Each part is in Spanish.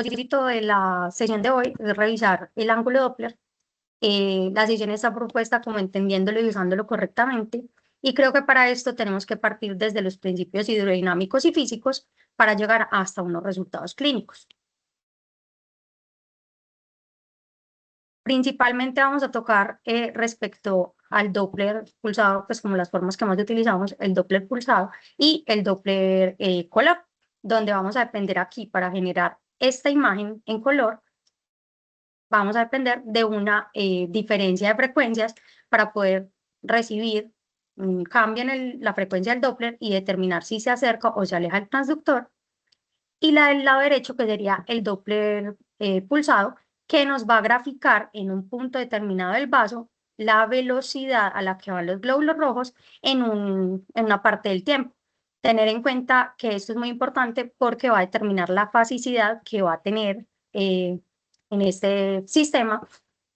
propósito de la sesión de hoy es revisar el ángulo Doppler. La sesión está propuesta como entendiéndolo y usándolo correctamente, y creo que para esto tenemos que partir desde los principios hidrodinámicos y físicos para llegar hasta unos resultados clínicos. Principalmente vamos a tocar respecto al Doppler pulsado, pues como las formas que más utilizamos, el Doppler pulsado y el Doppler color, donde vamos a depender aquí para generar esta imagen en color. Vamos a depender de una diferencia de frecuencias para poder recibir un cambio en la frecuencia del Doppler y determinar si se acerca o se aleja el transductor. Y la del lado derecho, que sería el Doppler pulsado, que nos va a graficar en un punto determinado del vaso la velocidad a la que van los glóbulos rojos en una parte del tiempo. Tener en cuenta que esto es muy importante porque va a determinar la fasicidad que va a tener en este sistema,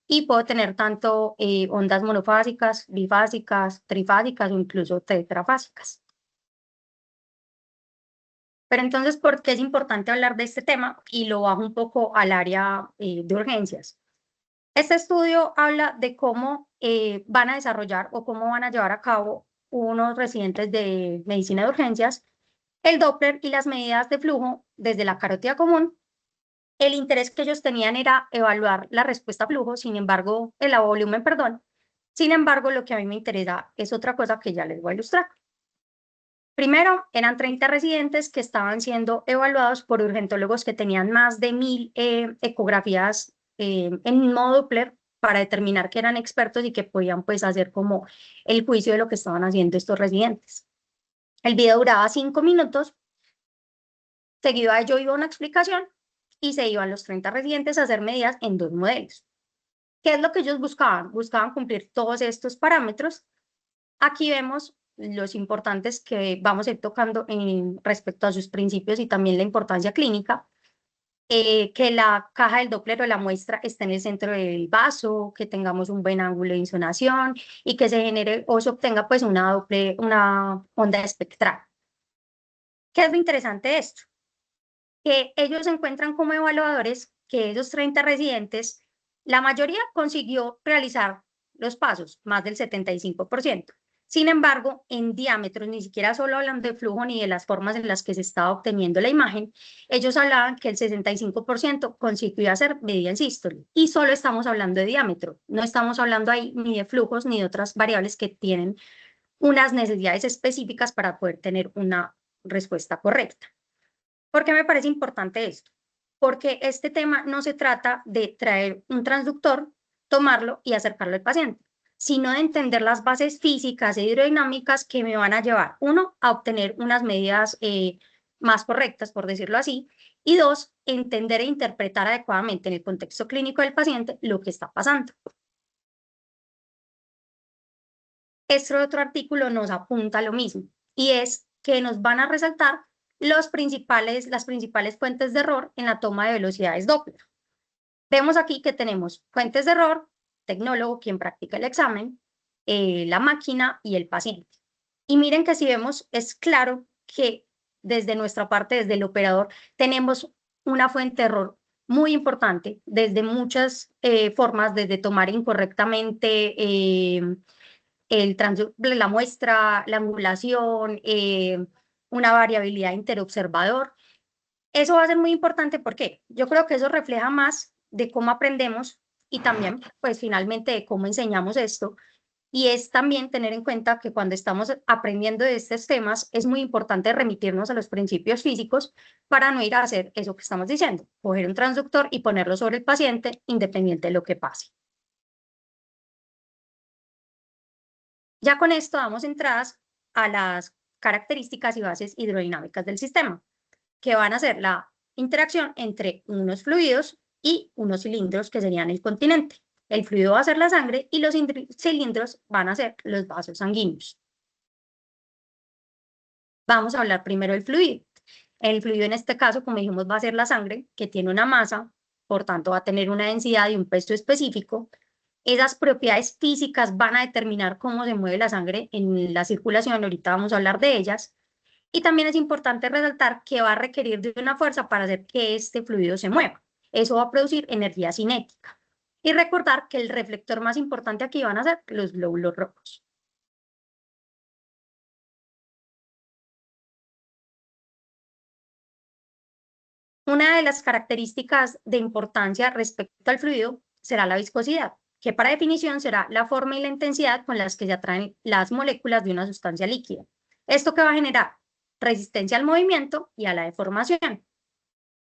y puedo tener tanto ondas monofásicas, bifásicas, trifásicas o incluso tetrafásicas. Pero entonces, ¿por qué es importante hablar de este tema? Y lo bajo un poco al área de urgencias. Este estudio habla de cómo van a desarrollar o cómo van a llevar a cabo unos residentes de medicina de urgencias el Doppler y las medidas de flujo desde la carótida común. El interés que ellos tenían era evaluar la respuesta a flujo, sin embargo, el volumen, perdón. Sin embargo, lo que a mí me interesa es otra cosa que ya les voy a ilustrar. Primero, eran 30 residentes que estaban siendo evaluados por urgentólogos que tenían más de 1000 ecografías en modo Doppler para determinar que eran expertos y que podían pues hacer como el juicio de lo que estaban haciendo estos residentes. El video duraba 5 minutos, seguido a ello iba una explicación y se iban los 30 residentes a hacer medidas en 2 modelos. ¿Qué es lo que ellos buscaban? Buscaban cumplir todos estos parámetros. Aquí vemos los importantes que vamos a ir tocando respecto a sus principios y también la importancia clínica, que la caja del Doppler o la muestra esté en el centro del vaso, que tengamos un buen ángulo de insonación y que se genere o se obtenga pues una onda espectral. ¿Qué es lo interesante de esto? Que ellos encuentran como evaluadores que esos 30 residentes, la mayoría consiguió realizar los pasos, más del 75%. Sin embargo, en diámetros, ni siquiera solo hablan de flujo ni de las formas en las que se estaba obteniendo la imagen, ellos hablaban que el 65% consiguió hacer medida en sístole. Y solo estamos hablando de diámetro, no estamos hablando ahí ni de flujos ni de otras variables que tienen unas necesidades específicas para poder tener una respuesta correcta. ¿Por qué me parece importante esto? Porque este tema no se trata de traer un transductor, tomarlo y acercarlo al paciente, sino de entender las bases físicas e hidrodinámicas que me van a llevar, uno, a obtener unas medidas más correctas, por decirlo así, y dos, entender e interpretar adecuadamente en el contexto clínico del paciente lo que está pasando. Este otro artículo nos apunta a lo mismo, y es que nos van a resaltar las principales fuentes de error en la toma de velocidades Doppler. Vemos aquí que tenemos fuentes de error, tecnólogo, quien practica el examen, la máquina y el paciente. Y miren que si vemos, es claro que desde nuestra parte, desde el operador, tenemos una fuente de error muy importante, desde muchas formas, desde tomar incorrectamente la muestra, la angulación, una variabilidad interobservador. Eso va a ser muy importante porque yo creo que eso refleja más de cómo aprendemos y también, pues finalmente, de cómo enseñamos esto. Y es también tener en cuenta que cuando estamos aprendiendo de estos temas, es muy importante remitirnos a los principios físicos para no ir a hacer eso que estamos diciendo, coger un transductor y ponerlo sobre el paciente independiente de lo que pase. Ya con esto damos entradas a las características y bases hidrodinámicas del sistema, que van a ser la interacción entre unos fluidos y unos cilindros que serían el continente. El fluido va a ser la sangre y los cilindros van a ser los vasos sanguíneos. Vamos a hablar primero del fluido. El fluido en este caso, como dijimos, va a ser la sangre, que tiene una masa, por tanto va a tener una densidad y un peso específico. Esas propiedades físicas van a determinar cómo se mueve la sangre en la circulación, ahorita vamos a hablar de ellas. Y también es importante resaltar que va a requerir de una fuerza para hacer que este fluido se mueva. Eso va a producir energía cinética. Y recordar que el reflector más importante aquí van a ser los glóbulos rojos. Una de las características de importancia respecto al fluido será la viscosidad, que para definición será la forma y la intensidad con las que se atraen las moléculas de una sustancia líquida. Esto que va a generar resistencia al movimiento y a la deformación.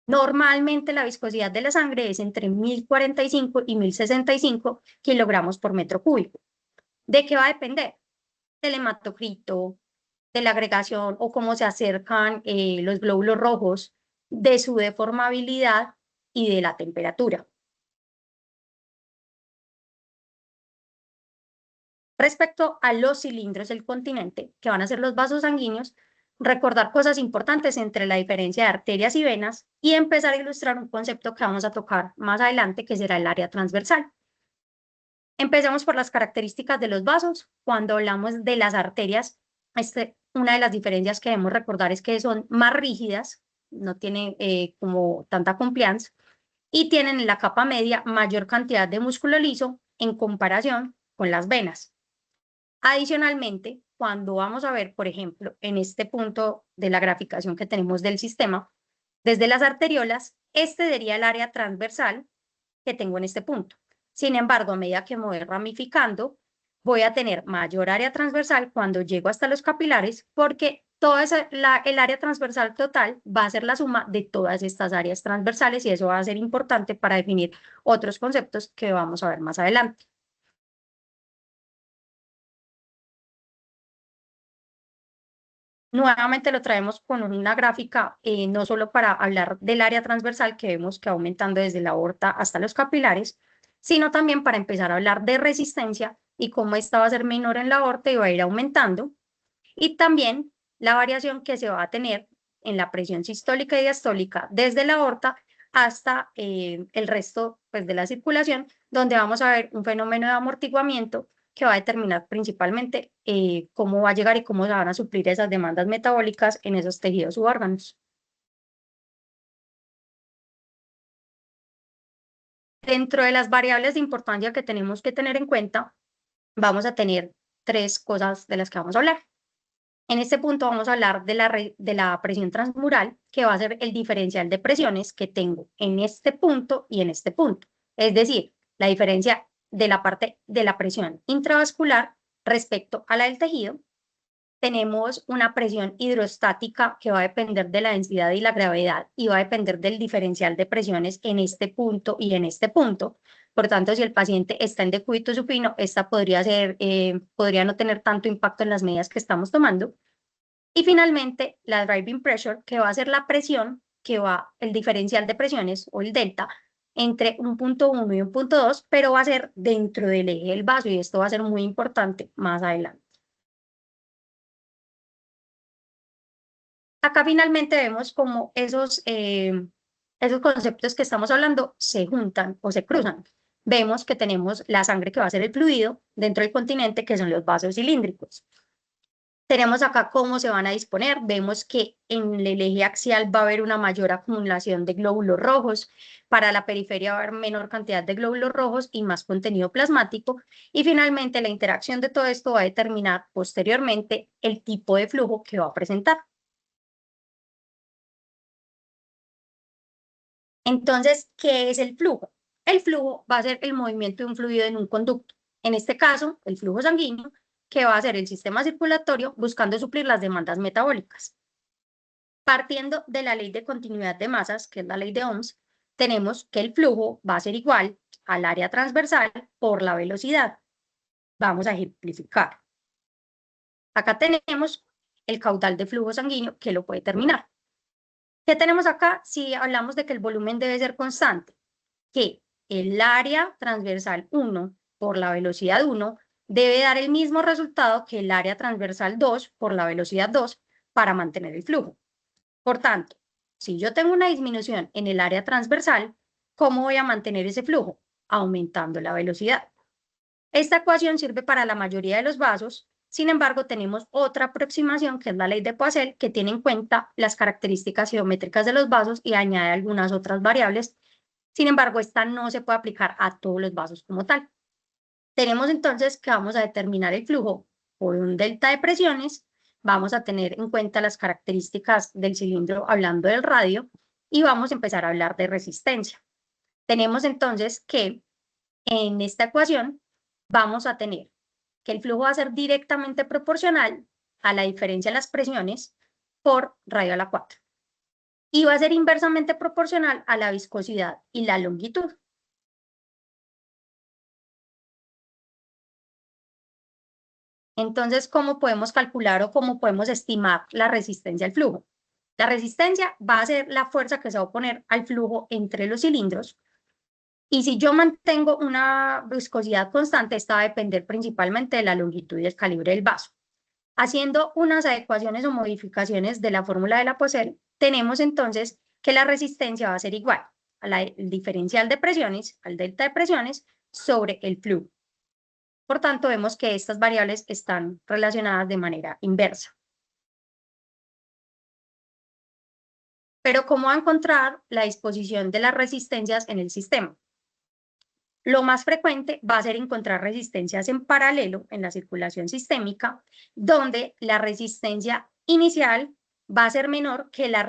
Normalmente la viscosidad de la sangre es entre 1045 y 1065 kilogramos por metro cúbico. ¿De qué va a depender? Del hematocrito, de la agregación o cómo se acercan los glóbulos rojos, de su deformabilidad y de la temperatura. Respecto a los cilindros del continente, que van a ser los vasos sanguíneos, recordar cosas importantes entre la diferencia de arterias y venas y empezar a ilustrar un concepto que vamos a tocar más adelante, que será el área transversal. Empecemos por las características de los vasos. Cuando hablamos de las arterias, una de las diferencias que debemos recordar es que son más rígidas, no tienen como tanta compliance, y tienen en la capa media mayor cantidad de músculo liso en comparación con las venas. Adicionalmente, cuando vamos a ver, por ejemplo, en este punto de la graficación que tenemos del sistema, desde las arteriolas, este sería el área transversal que tengo en este punto. Sin embargo, a medida que me voy ramificando, voy a tener mayor área transversal cuando llego hasta los capilares, porque el área transversal total va a ser la suma de todas estas áreas transversales y eso va a ser importante para definir otros conceptos que vamos a ver más adelante. Nuevamente lo traemos con una gráfica, no solo para hablar del área transversal que vemos que va aumentando desde la aorta hasta los capilares, sino también para empezar a hablar de resistencia y cómo esta va a ser menor en la aorta y va a ir aumentando. Y también la variación que se va a tener en la presión sistólica y diastólica desde la aorta hasta el resto pues, de la circulación, donde vamos a ver un fenómeno de amortiguamiento que va a determinar principalmente cómo va a llegar y cómo se van a suplir esas demandas metabólicas en esos tejidos u órganos. Dentro de las variables de importancia que tenemos que tener en cuenta, vamos a tener tres cosas de las que vamos a hablar. En este punto vamos a hablar de la presión transmural, que va a ser el diferencial de presiones que tengo en este punto y en este punto. Es decir, la diferencia de la parte de la presión intravascular respecto a la del tejido. Tenemos una presión hidrostática que va a depender de la densidad y la gravedad y va a depender del diferencial de presiones en este punto y en este punto. Por tanto, si el paciente está en decúbito supino, esta podría no tener tanto impacto en las medidas que estamos tomando. Y finalmente, la driving pressure, que va a ser la presión el diferencial de presiones o el delta entre un punto 1 y un punto 2, pero va a ser dentro del eje del vaso y esto va a ser muy importante más adelante. Acá finalmente vemos cómo esos conceptos que estamos hablando se juntan o se cruzan. Vemos que tenemos la sangre que va a ser el fluido dentro del continente, que son los vasos cilíndricos. Tenemos acá cómo se van a disponer. Vemos que en el eje axial va a haber una mayor acumulación de glóbulos rojos. Para la periferia va a haber menor cantidad de glóbulos rojos y más contenido plasmático. Y finalmente la interacción de todo esto va a determinar posteriormente el tipo de flujo que va a presentar. Entonces, ¿qué es el flujo? El flujo va a ser el movimiento de un fluido en un conducto. En este caso, el flujo sanguíneo, que va a ser el sistema circulatorio buscando suplir las demandas metabólicas. Partiendo de la ley de continuidad de masas, que es la ley de Ohms, tenemos que el flujo va a ser igual al área transversal por la velocidad. Vamos a ejemplificar. Acá tenemos el caudal de flujo sanguíneo que lo puede determinar. ¿Qué tenemos acá? Si hablamos de que el volumen debe ser constante, que el área transversal 1 por la velocidad 1 debe dar el mismo resultado que el área transversal 2 por la velocidad 2 para mantener el flujo. Por tanto, si yo tengo una disminución en el área transversal, ¿cómo voy a mantener ese flujo? Aumentando la velocidad. Esta ecuación sirve para la mayoría de los vasos, Sin embargo, tenemos otra aproximación que es la ley de Poiseuille, que tiene en cuenta las características geométricas de los vasos y añade algunas otras variables. Sin embargo, esta no se puede aplicar a todos los vasos como tal. Tenemos entonces que vamos a determinar el flujo por un delta de presiones, vamos a tener en cuenta las características del cilindro hablando del radio y vamos a empezar a hablar de resistencia. Tenemos entonces que en esta ecuación vamos a tener que el flujo va a ser directamente proporcional a la diferencia de las presiones por radio a la 4 y va a ser inversamente proporcional a la viscosidad y la longitud. Entonces, ¿cómo podemos calcular o cómo podemos estimar la resistencia al flujo? La resistencia va a ser la fuerza que se va a oponer al flujo entre los cilindros. Y si yo mantengo una viscosidad constante, esta va a depender principalmente de la longitud y el calibre del vaso. Haciendo unas adecuaciones o modificaciones de la fórmula de la Poiseuille, tenemos entonces que la resistencia va a ser igual al diferencial de presiones, al delta de presiones, sobre el flujo. Por tanto, vemos que estas variables están relacionadas de manera inversa. Pero, ¿cómo encontrar la disposición de las resistencias en el sistema? Lo más frecuente va a ser encontrar resistencias en paralelo en la circulación sistémica, donde la resistencia inicial va a ser menor que la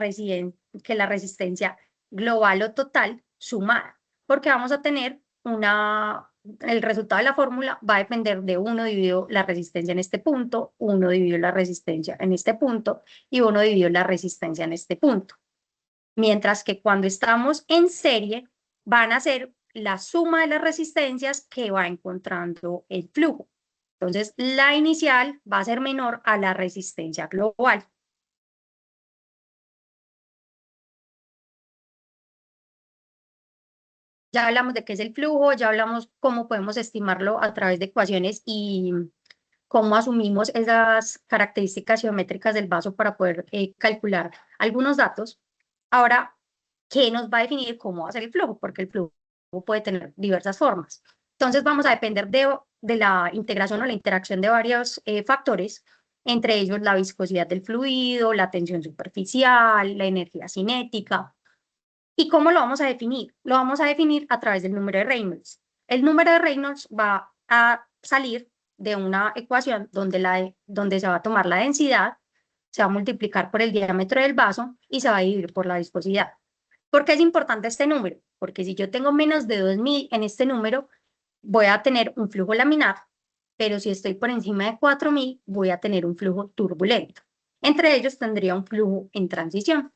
resistencia global o total sumada, porque vamos a tener el resultado de la fórmula va a depender de 1 dividido la resistencia en este punto, 1 dividido la resistencia en este punto y 1 dividido la resistencia en este punto. Mientras que cuando estamos en serie, van a ser la suma de las resistencias que va encontrando el flujo. Entonces, la inicial va a ser menor a la resistencia global. Ya hablamos de qué es el flujo, ya hablamos cómo podemos estimarlo a través de ecuaciones y cómo asumimos esas características geométricas del vaso para poder calcular algunos datos. Ahora, ¿qué nos va a definir cómo va a ser el flujo? Porque el flujo puede tener diversas formas. Entonces vamos a depender de la integración o la interacción de varios factores, entre ellos la viscosidad del fluido, la tensión superficial, la energía cinética. ¿Y cómo lo vamos a definir? Lo vamos a definir a través del número de Reynolds. El número de Reynolds va a salir de una ecuación donde se va a tomar la densidad, se va a multiplicar por el diámetro del vaso y se va a dividir por la viscosidad. ¿Por qué es importante este número? Porque si yo tengo menos de 2000 en este número, voy a tener un flujo laminar, pero si estoy por encima de 4000, voy a tener un flujo turbulento. Entre ellos tendría un flujo en transición.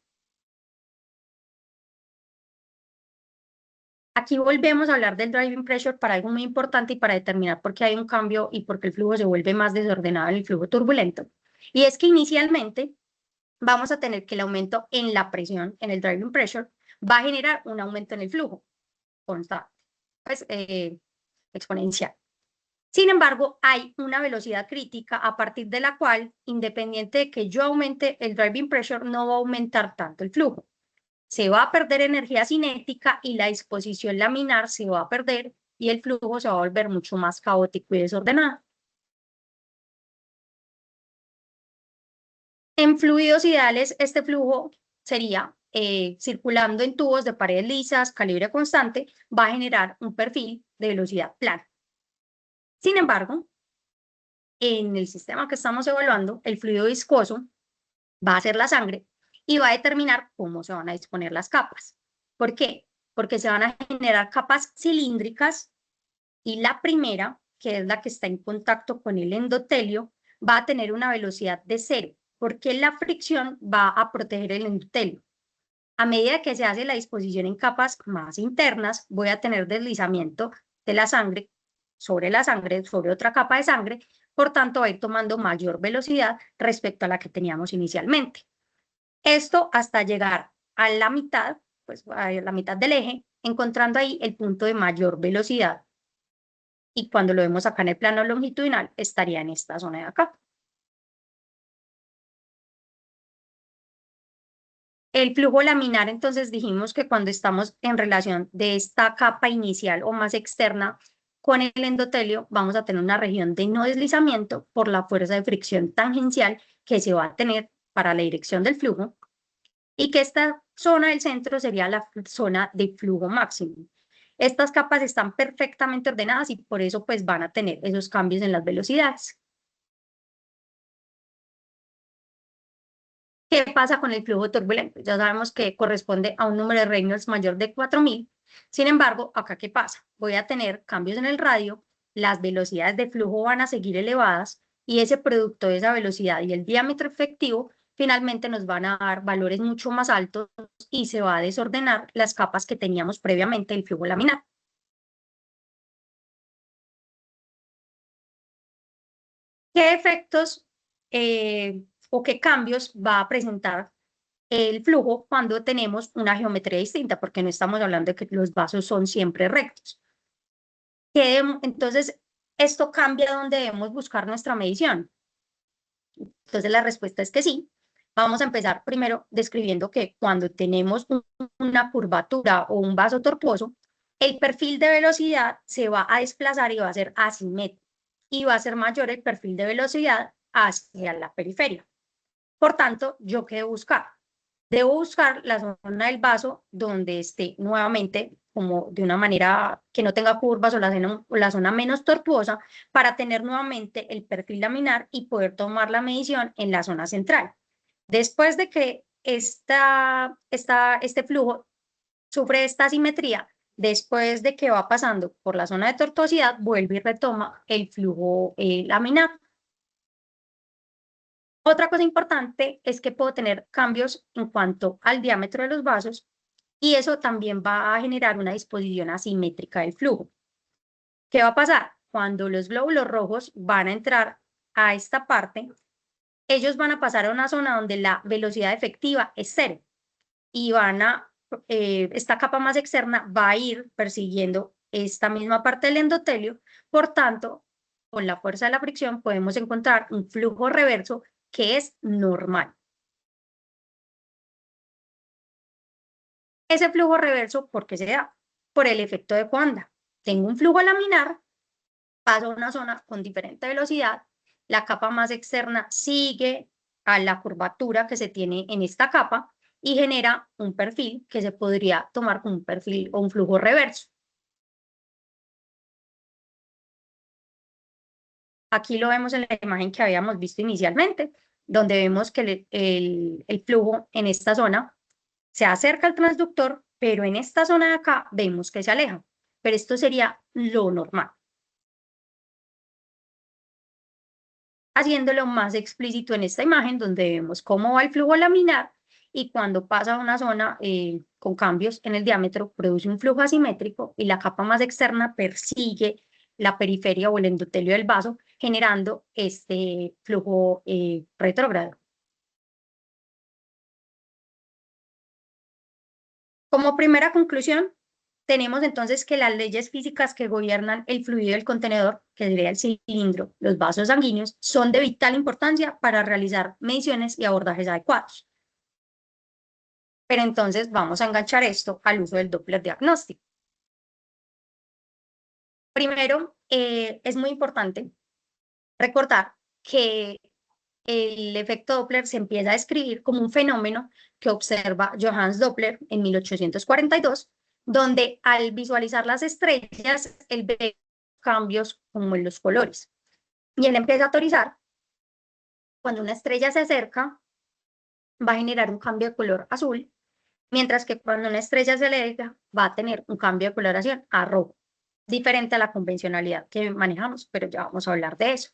Aquí volvemos a hablar del driving pressure para algo muy importante y para determinar por qué hay un cambio y por qué el flujo se vuelve más desordenado en el flujo turbulento. Y es que inicialmente vamos a tener que el aumento en la presión, en el driving pressure, va a generar un aumento en el flujo constante, pues exponencial. Sin embargo, hay una velocidad crítica a partir de la cual, independiente de que yo aumente el driving pressure, no va a aumentar tanto el flujo. Se va a perder energía cinética y la disposición laminar se va a perder y el flujo se va a volver mucho más caótico y desordenado. En fluidos ideales, este flujo sería circulando en tubos de paredes lisas, calibre constante, va a generar un perfil de velocidad plana. Sin embargo, en el sistema que estamos evaluando, el fluido viscoso va a ser la sangre y va a determinar cómo se van a disponer las capas. ¿Por qué? Porque se van a generar capas cilíndricas y la primera, que es la que está en contacto con el endotelio, va a tener una velocidad de 0, porque la fricción va a proteger el endotelio. A medida que se hace la disposición en capas más internas, voy a tener deslizamiento de la sangre, sobre otra capa de sangre, por tanto va a ir tomando mayor velocidad respecto a la que teníamos inicialmente. Esto hasta llegar a la mitad, pues a la mitad del eje, encontrando ahí el punto de mayor velocidad. Y cuando lo vemos acá en el plano longitudinal, estaría en esta zona de acá. El flujo laminar, entonces dijimos que cuando estamos en relación de esta capa inicial o más externa, con el endotelio vamos a tener una región de no deslizamiento por la fuerza de fricción tangencial que se va a tener para la dirección del flujo y que esta zona del centro sería la zona de flujo máximo. Estas capas están perfectamente ordenadas y por eso pues van a tener esos cambios en las velocidades. ¿Qué pasa con el flujo turbulento? Ya sabemos que corresponde a un número de Reynolds mayor de 4000. Sin embargo, acá ¿qué pasa? Voy a tener cambios en el radio, las velocidades de flujo van a seguir elevadas y ese producto de esa velocidad y el diámetro efectivo finalmente nos van a dar valores mucho más altos y se va a desordenar las capas que teníamos previamente del flujo laminar. ¿Qué efectos o qué cambios va a presentar el flujo cuando tenemos una geometría distinta? Porque no estamos hablando de que los vasos son siempre rectos. Entonces, esto cambia donde debemos buscar nuestra medición. Entonces, la respuesta es que sí. Vamos a empezar primero describiendo que cuando tenemos una curvatura o un vaso tortuoso, el perfil de velocidad se va a desplazar y va a ser asimétrico y va a ser mayor el perfil de velocidad hacia la periferia. Por tanto, ¿yo qué debo buscar? Debo buscar la zona del vaso donde esté nuevamente como de una manera que no tenga curvas o la zona menos tortuosa para tener nuevamente el perfil laminar y poder tomar la medición en la zona central. Después de que este flujo sufre esta asimetría, después de que va pasando por la zona de tortuosidad, vuelve y retoma el flujo laminar. Otra cosa importante es que puedo tener cambios en cuanto al diámetro de los vasos y eso también va a generar una disposición asimétrica del flujo. ¿Qué va a pasar? Cuando los glóbulos rojos van a entrar a esta parte, ellos van a pasar a una zona donde la velocidad efectiva es cero y esta capa más externa va a ir persiguiendo esta misma parte del endotelio. Por tanto, con la fuerza de la fricción podemos encontrar un flujo reverso que es normal. Ese flujo reverso, ¿por qué se da? Por el efecto de Coanda. Tengo un flujo laminar, paso a una zona con diferente velocidad, la capa más externa sigue a la curvatura que se tiene en esta capa y genera un perfil que se podría tomar como un perfil o un flujo reverso. Aquí lo vemos en la imagen que habíamos visto inicialmente, donde vemos que el flujo en esta zona se acerca al transductor, pero en esta zona de acá vemos que se aleja. Pero esto sería lo normal. Haciéndolo más explícito en esta imagen, donde vemos cómo va el flujo laminar y cuando pasa a una zona con cambios en el diámetro, produce un flujo asimétrico y la capa más externa persigue la periferia o el endotelio del vaso, generando este flujo retrógrado. Como primera conclusión, tenemos entonces que las leyes físicas que gobiernan el fluido del contenedor, que sería el cilindro, los vasos sanguíneos, son de vital importancia para realizar mediciones y abordajes adecuados. Pero entonces vamos a enganchar esto al uso del Doppler diagnóstico. Primero, es muy importante recordar que el efecto Doppler se empieza a describir como un fenómeno que observa Johannes Doppler en 1842, donde al visualizar las estrellas, él ve cambios como en los colores. Y él empieza a teorizar, cuando una estrella se acerca, va a generar un cambio de color azul, mientras que cuando una estrella se aleja, va a tener un cambio de coloración a rojo, diferente a la convencionalidad que manejamos, pero ya vamos a hablar de eso.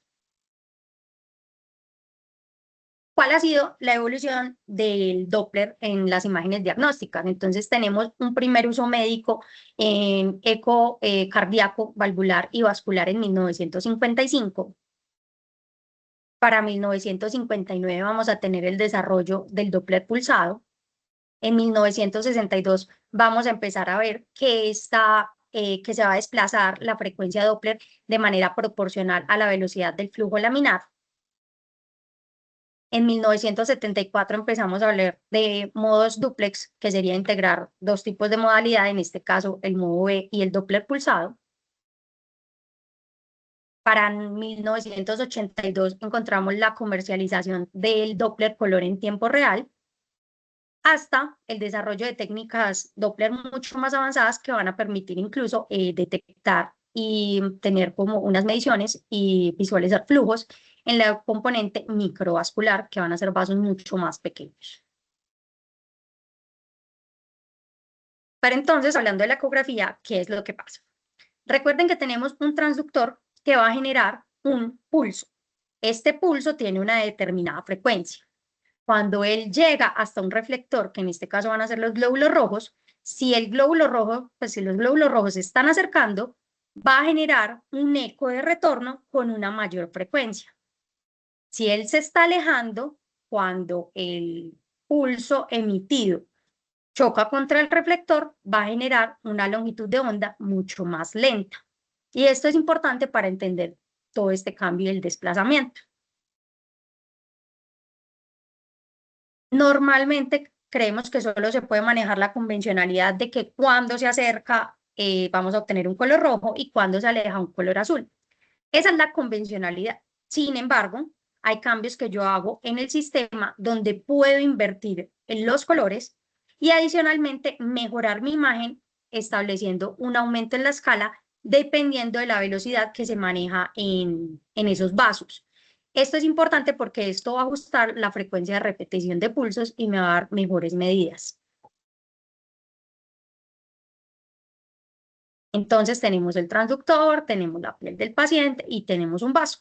¿Cuál ha sido la evolución del Doppler en las imágenes diagnósticas? Entonces tenemos un primer uso médico en eco cardíaco, valvular y vascular en 1955. Para 1959 vamos a tener el desarrollo del Doppler pulsado. En 1962 vamos a empezar a ver que se va a desplazar la frecuencia Doppler de manera proporcional a la velocidad del flujo laminar. En 1974 empezamos a hablar de modos duplex, que sería integrar dos tipos de modalidad, en este caso el modo B y el Doppler pulsado. Para 1982 encontramos la comercialización del Doppler color en tiempo real, hasta el desarrollo de técnicas Doppler mucho más avanzadas que van a permitir incluso detectar y tener como unas mediciones y visualizar flujos en la componente microvascular, que van a ser vasos mucho más pequeños. Pero entonces, hablando de la ecografía, ¿qué es lo que pasa? Recuerden que tenemos un transductor que va a generar un pulso. Este pulso tiene una determinada frecuencia. Cuando él llega hasta un reflector, que en este caso van a ser los glóbulos rojos, si el glóbulo rojo, pues si los glóbulos rojos se están acercando, va a generar un eco de retorno con una mayor frecuencia. Si él se está alejando, cuando el pulso emitido choca contra el reflector, va a generar una longitud de onda mucho más lenta. Y esto es importante para entender todo este cambio y el desplazamiento. Normalmente creemos que solo se puede manejar la convencionalidad de que cuando se acerca vamos a obtener un color rojo y cuando se aleja un color azul. Esa es la convencionalidad. Sin embargo, hay cambios que yo hago en el sistema donde puedo invertir en los colores y adicionalmente mejorar mi imagen estableciendo un aumento en la escala dependiendo de la velocidad que se maneja en esos vasos. Esto es importante porque esto va a ajustar la frecuencia de repetición de pulsos y me va a dar mejores medidas. Entonces tenemos el transductor, tenemos la piel del paciente y tenemos un vaso.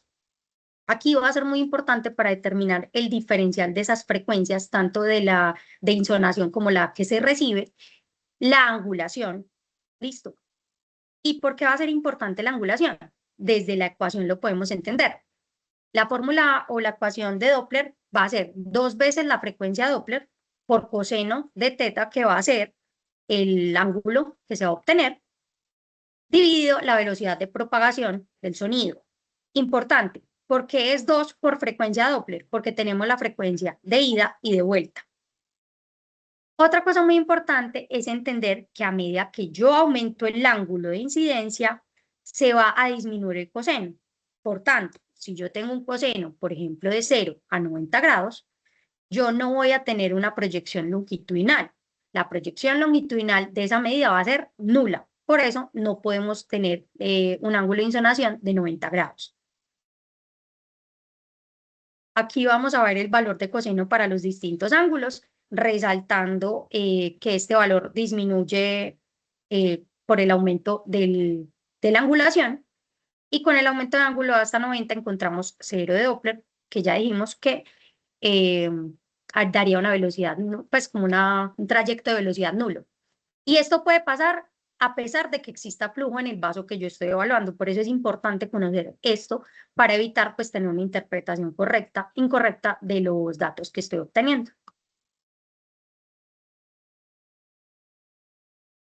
Aquí va a ser muy importante para determinar el diferencial de esas frecuencias, tanto de la de insonación como la que se recibe, la angulación. Listo. ¿Y por qué va a ser importante la angulación? Desde la ecuación lo podemos entender. La fórmula o la ecuación de Doppler va a ser 2 veces la frecuencia Doppler por coseno de teta, que va a ser el ángulo que se va a obtener, dividido la velocidad de propagación del sonido. Importante, ¿por qué es 2 por frecuencia Doppler? Porque tenemos la frecuencia de ida y de vuelta. Otra cosa muy importante es entender que a medida que yo aumento el ángulo de incidencia, se va a disminuir el coseno. Por tanto, si yo tengo un coseno, por ejemplo, de 0 a 90 grados, yo no voy a tener una proyección longitudinal. La proyección longitudinal de esa medida va a ser nula. Por eso no podemos tener un ángulo de insonación de 90 grados. Aquí vamos a ver el valor de coseno para los distintos ángulos, resaltando que este valor disminuye por el aumento de la angulación, y con el aumento de ángulo hasta 90 encontramos 0 de Doppler, que ya dijimos que eh, daría una velocidad, pues como un trayecto de velocidad nulo. Y esto puede pasar a pesar de que exista flujo en el vaso que yo estoy evaluando. Por eso es importante conocer esto para evitar pues tener una interpretación incorrecta de los datos que estoy obteniendo.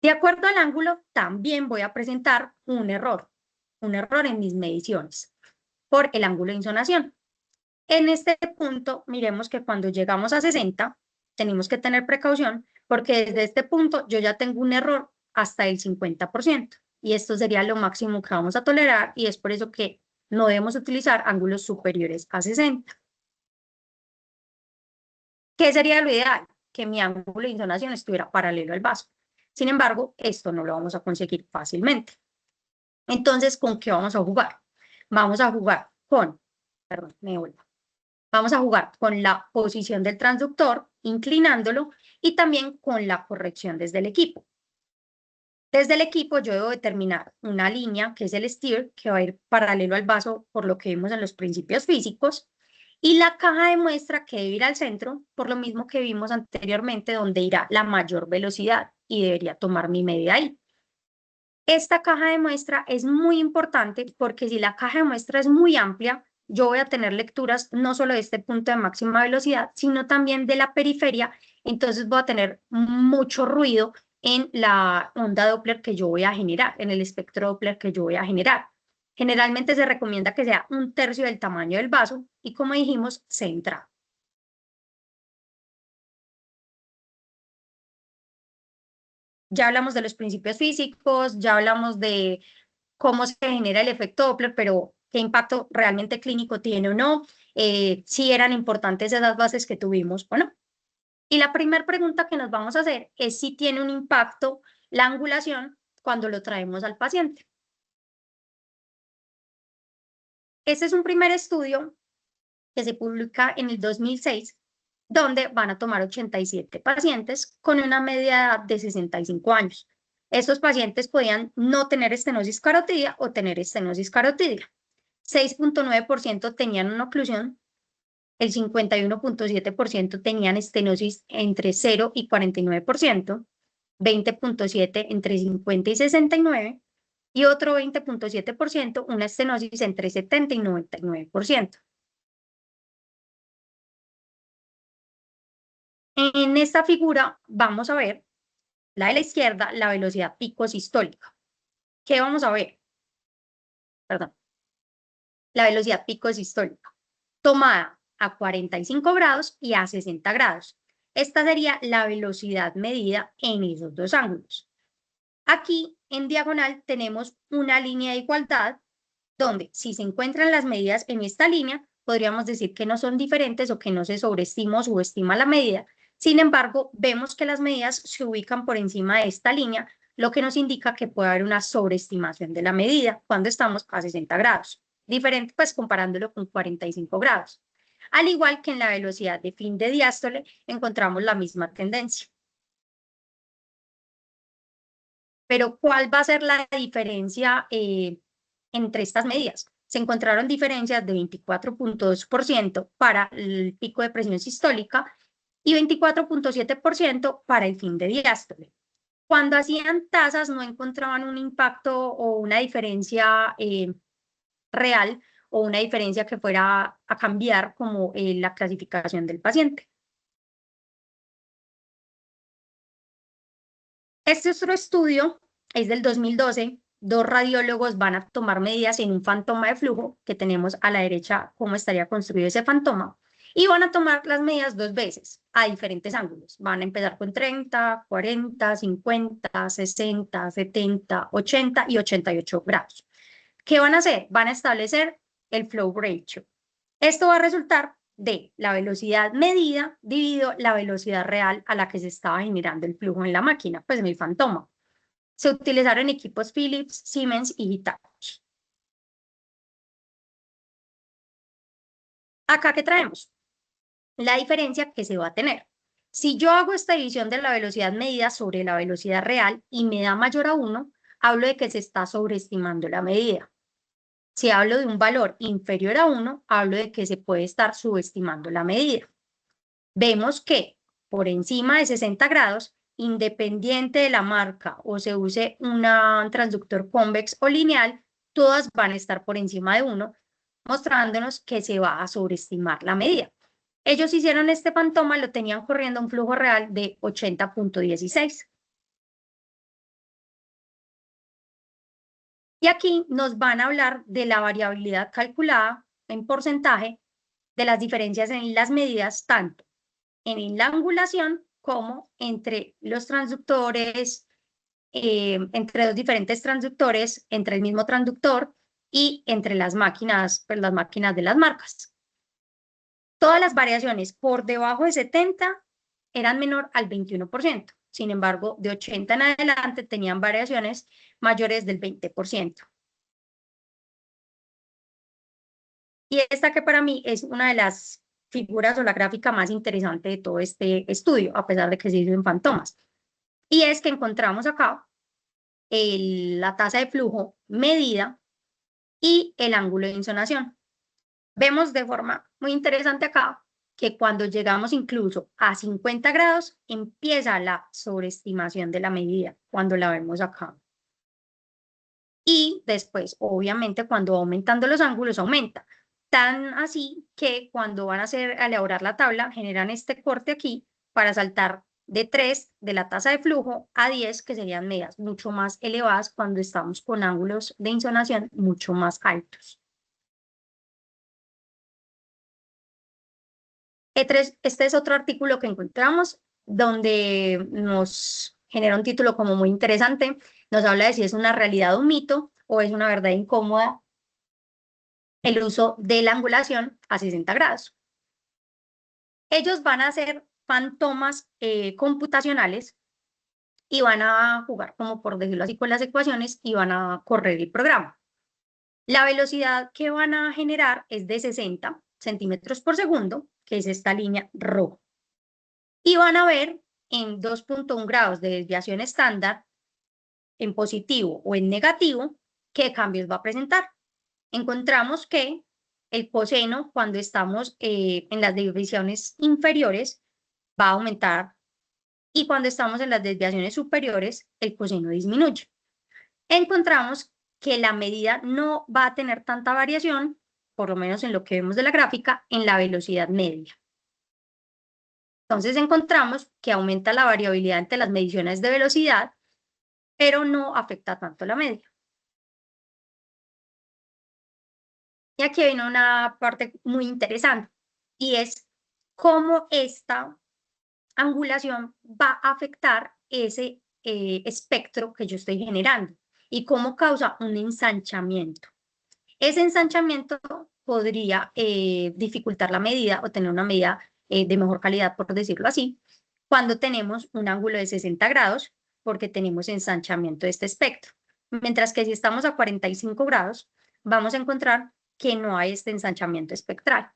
De acuerdo al ángulo, también voy a presentar un error en mis mediciones por el ángulo de insonación. En este punto, miremos que cuando llegamos a 60, tenemos que tener precaución porque desde este punto yo ya tengo un error hasta el 50%, y esto sería lo máximo que vamos a tolerar, y es por eso que no debemos utilizar ángulos superiores a 60. ¿Qué sería lo ideal? Que mi ángulo de insonación estuviera paralelo al vaso. Sin embargo, esto no lo vamos a conseguir fácilmente. Entonces, ¿con qué vamos a jugar? Vamos a jugar con, perdón, me vuelvo. Vamos a jugar con la posición del transductor, inclinándolo, y también con la corrección desde el equipo. Desde el equipo yo debo determinar una línea, que es el steer, que va a ir paralelo al vaso por lo que vimos en los principios físicos, y la caja de muestra que debe ir al centro, por lo mismo que vimos anteriormente, donde irá la mayor velocidad y debería tomar mi medida ahí. Esta caja de muestra es muy importante porque si la caja de muestra es muy amplia, yo voy a tener lecturas no solo de este punto de máxima velocidad, sino también de la periferia. Entonces voy a tener mucho ruido en la onda Doppler que yo voy a generar, en el espectro Doppler que yo voy a generar. Generalmente se recomienda que sea 1/3 del tamaño del vaso y, como dijimos, centrado. Ya hablamos de los principios físicos, ya hablamos de cómo se genera el efecto Doppler, pero qué impacto realmente clínico tiene o no, si eran importantes esas bases que tuvimos o no. Y la primera pregunta que nos vamos a hacer es si tiene un impacto la angulación cuando lo traemos al paciente. Este es un primer estudio que se publica en el 2006, donde van a tomar 87 pacientes con una media edad de 65 años. Estos pacientes podían no tener estenosis carotidia o tener estenosis carotidia. 6.9% tenían una oclusión, el 51.7% tenían estenosis entre 0 y 49%, 20.7% entre 50 y 69%, y otro 20.7% una estenosis entre 70 y 99%. En esta figura vamos a ver, la de la izquierda, la velocidad pico sistólica. ¿Qué vamos a ver? Perdón. La velocidad pico sistólica, tomada a 45 grados y a 60 grados. Esta sería la velocidad medida en esos dos ángulos. Aquí en diagonal tenemos una línea de igualdad donde si se encuentran las medidas en esta línea, podríamos decir que no son diferentes o que no se sobreestima o subestima la medida. Sin embargo, vemos que las medidas se ubican por encima de esta línea, lo que nos indica que puede haber una sobreestimación de la medida cuando estamos a 60 grados. Diferente pues comparándolo con 45 grados. Al igual que en la velocidad de fin de diástole, encontramos la misma tendencia. Pero ¿cuál va a ser la diferencia entre estas medidas? Se encontraron diferencias de 24.2% para el pico de presión sistólica y 24.7% para el fin de diástole. Cuando hacían tasas no encontraban un impacto o una diferencia real o una diferencia que fuera a cambiar como la clasificación del paciente. Este otro estudio es del 2012. Dos radiólogos van a tomar medidas en un fantoma de flujo, que tenemos a la derecha cómo estaría construido ese fantoma, y van a tomar las medidas dos veces a diferentes ángulos. Van a empezar con 30, 40, 50, 60, 70, 80 y 88 grados. ¿Qué van a hacer? Van a establecer el flow ratio. Esto va a resultar de la velocidad medida dividido la velocidad real a la que se estaba generando el flujo en la máquina, pues en el fantoma. Se utilizaron equipos Philips, Siemens y Hitachi. Acá, ¿qué traemos? La diferencia que se va a tener. Si yo hago esta división de la velocidad medida sobre la velocidad real y me da mayor a 1, hablo de que se está sobreestimando la medida. Si hablo de un valor inferior a 1, hablo de que se puede estar subestimando la medida. Vemos que por encima de 60 grados, independiente de la marca o se use un transductor convex o lineal, todas van a estar por encima de 1, mostrándonos que se va a sobreestimar la medida. Ellos hicieron este fantoma, lo tenían corriendo a un flujo real de 80.16. Y aquí nos van a hablar de la variabilidad calculada en porcentaje de las diferencias en las medidas, tanto en la angulación como entre los transductores, entre los diferentes transductores, entre el mismo transductor y entre las máquinas, pues las máquinas de las marcas. Todas las variaciones por debajo de 70 eran menor al 21%. Sin embargo, de 80 en adelante tenían variaciones mayores del 20%. Y esta que para mí es una de las figuras o la gráfica más interesante de todo este estudio, a pesar de que se hizo en fantomas. Y es que encontramos acá la tasa de flujo medida y el ángulo de insonación. Vemos de forma muy interesante acá que cuando llegamos incluso a 50 grados empieza la sobreestimación de la medida, cuando la vemos acá. Y después, obviamente, cuando va aumentando los ángulos, aumenta. Tan así que cuando van a elaborar la tabla, generan este corte aquí para saltar de 3 de la tasa de flujo a 10, que serían medidas mucho más elevadas cuando estamos con ángulos de insonación mucho más altos. Este es otro artículo que encontramos donde nos genera un título como muy interesante. Nos habla de si es una realidad o un mito o es una verdad incómoda el uso de la angulación a 60 grados. Ellos van a hacer fantomas computacionales y van a jugar, como por decirlo así, con las ecuaciones y van a correr el programa. La velocidad que van a generar es de 60 centímetros por segundo, que es esta línea roja. Y van a ver en 2.1 grados de desviación estándar, en positivo o en negativo, qué cambios va a presentar. Encontramos que el coseno, cuando estamos en las desviaciones inferiores, va a aumentar y cuando estamos en las desviaciones superiores, el coseno disminuye. Encontramos que la medida no va a tener tanta variación, por lo menos en lo que vemos de la gráfica, en la velocidad media. Entonces encontramos que aumenta la variabilidad entre las mediciones de velocidad, pero no afecta tanto la media. Y aquí viene una parte muy interesante, y es cómo esta angulación va a afectar ese espectro que yo estoy generando y cómo causa un ensanchamiento. Ese ensanchamiento podría dificultar la medida o tener una medida de mejor calidad, por decirlo así, cuando tenemos un ángulo de 60 grados, porque tenemos ensanchamiento de este espectro. Mientras que si estamos a 45 grados, vamos a encontrar que no hay este ensanchamiento espectral.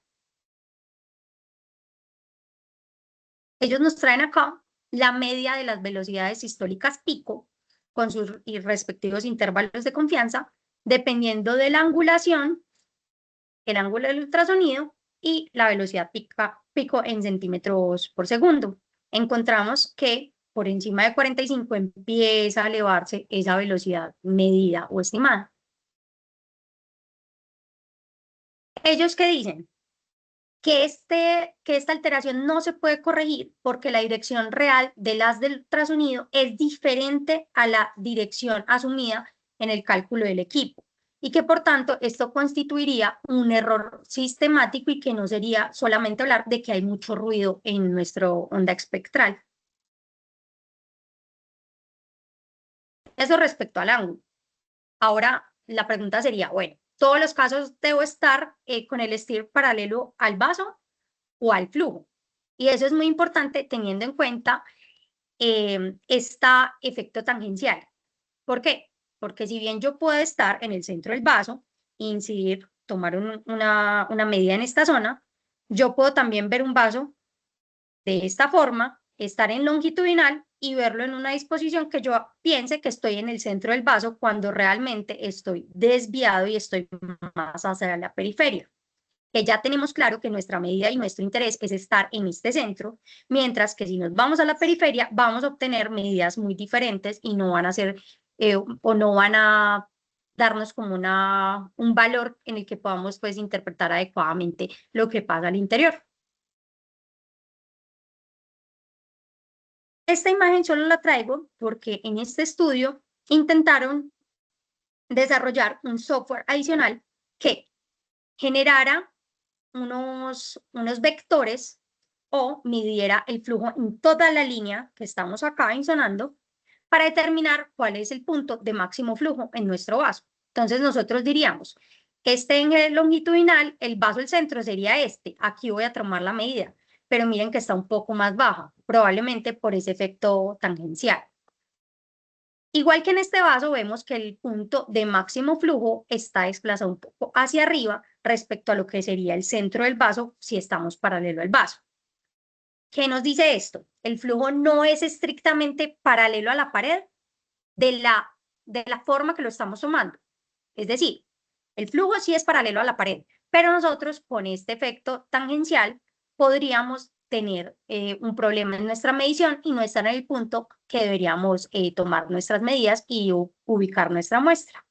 Ellos nos traen acá la media de las velocidades sistólicas pico con sus respectivos intervalos de confianza, dependiendo de la angulación, el ángulo del ultrasonido y la velocidad pico en centímetros por segundo. Encontramos que por encima de 45 empieza a elevarse esa velocidad medida o estimada. ¿Ellos qué dicen? Que esta alteración no se puede corregir porque la dirección real del haz del ultrasonido es diferente a la dirección asumida en el cálculo del equipo y que por tanto esto constituiría un error sistemático y que no sería solamente hablar de que hay mucho ruido en nuestro onda espectral. Eso respecto al ángulo. Ahora la pregunta sería, bueno, ¿todos los casos debo estar con el STIR paralelo al vaso o al flujo? Y eso es muy importante teniendo en cuenta este efecto tangencial. ¿Por qué? Porque si bien yo puedo estar en el centro del vaso, incidir, tomar una medida en esta zona, yo puedo también ver un vaso de esta forma, estar en longitudinal y verlo en una disposición que yo piense que estoy en el centro del vaso cuando realmente estoy desviado y estoy más hacia la periferia. Que ya tenemos claro que nuestra medida y nuestro interés es estar en este centro, mientras que si nos vamos a la periferia vamos a obtener medidas muy diferentes y no van a ser o no van a darnos como un valor en el que podamos pues interpretar adecuadamente lo que pasa al interior. Esta imagen solo la traigo porque en este estudio intentaron desarrollar un software adicional que generara unos vectores o midiera el flujo en toda la línea que estamos acá insonando para determinar cuál es el punto de máximo flujo en nuestro vaso. Entonces nosotros diríamos, este eje longitudinal, el vaso del centro sería este, aquí voy a tomar la medida, pero miren que está un poco más baja, probablemente por ese efecto tangencial. Igual que en este vaso, vemos que el punto de máximo flujo está desplazado un poco hacia arriba respecto a lo que sería el centro del vaso si estamos paralelo al vaso. ¿Qué nos dice esto? El flujo no es estrictamente paralelo a la pared de la forma que lo estamos tomando. Es decir, el flujo sí es paralelo a la pared, pero nosotros con este efecto tangencial podríamos tener un problema en nuestra medición y no estar en el punto que deberíamos tomar nuestras medidas y ubicar nuestra muestra.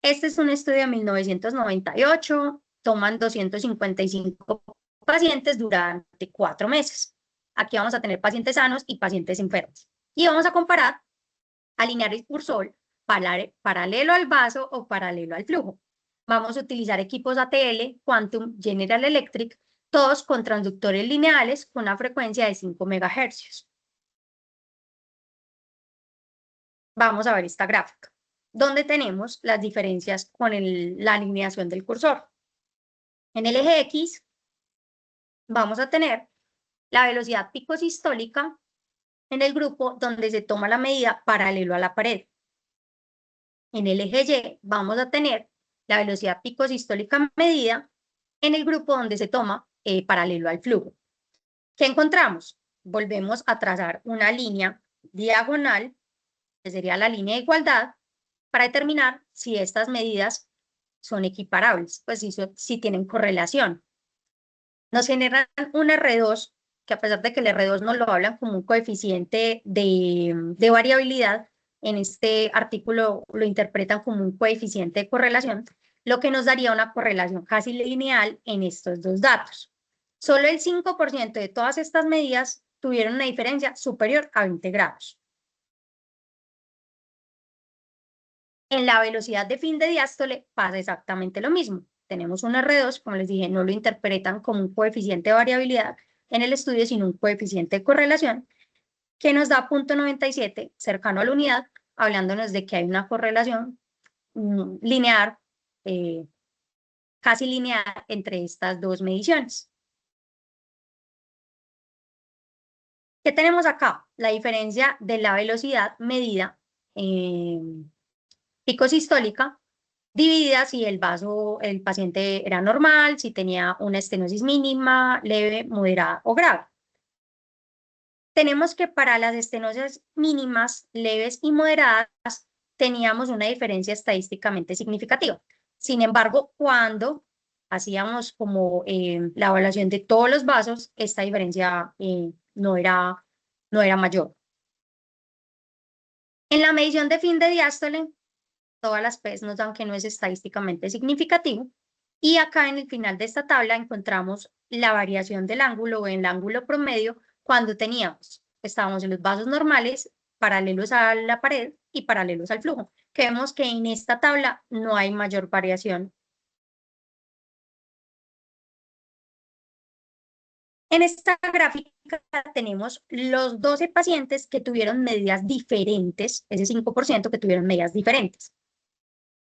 Este es un estudio de 1998, toman 255 pacientes durante 4 meses. Aquí vamos a tener pacientes sanos y pacientes enfermos. Y vamos a comparar, alinear el cursor paralelo al vaso o paralelo al flujo. Vamos a utilizar equipos ATL, Quantum, General Electric, todos con transductores lineales con una frecuencia de 5 MHz. Vamos a ver esta gráfica. donde tenemos las diferencias con la alineación del cursor. En el eje X vamos a tener la velocidad pico sistólica en el grupo donde se toma la medida paralelo a la pared. En el eje Y vamos a tener la velocidad pico sistólica medida en el grupo donde se toma paralelo al flujo. ¿Qué encontramos? Volvemos a trazar una línea diagonal, que sería la línea de igualdad, para determinar si estas medidas son equiparables, pues si tienen correlación. Nos generan un R2, que a pesar de que el R2 nos lo hablan como un coeficiente de variabilidad, en este artículo lo interpretan como un coeficiente de correlación, lo que nos daría una correlación casi lineal en estos dos datos. Solo el 5% de todas estas medidas tuvieron una diferencia superior a 20 grados. En la velocidad de fin de diástole pasa exactamente lo mismo. Tenemos un R2, como les dije, no lo interpretan como un coeficiente de variabilidad en el estudio, sino un coeficiente de correlación, que nos da 0.97 cercano a la unidad, hablándonos de que hay una correlación lineal, casi lineal entre estas dos mediciones. ¿Qué tenemos acá? La diferencia de la velocidad medida pico sistólica dividida si el paciente era normal, si tenía una estenosis mínima, leve, moderada o grave. Tenemos que para las estenosis mínimas, leves y moderadas teníamos una diferencia estadísticamente significativa. Sin embargo, cuando hacíamos como la evaluación de todos los vasos, esta diferencia no era mayor. En la medición de fin de diástole, todas las P's nos dan que no es estadísticamente significativo. Y acá en el final de esta tabla encontramos la variación del ángulo o el ángulo promedio cuando estábamos en los vasos normales, paralelos a la pared y paralelos al flujo. Que vemos que en esta tabla no hay mayor variación. En esta gráfica tenemos los 12 pacientes que tuvieron medidas diferentes, ese 5% que tuvieron medidas diferentes.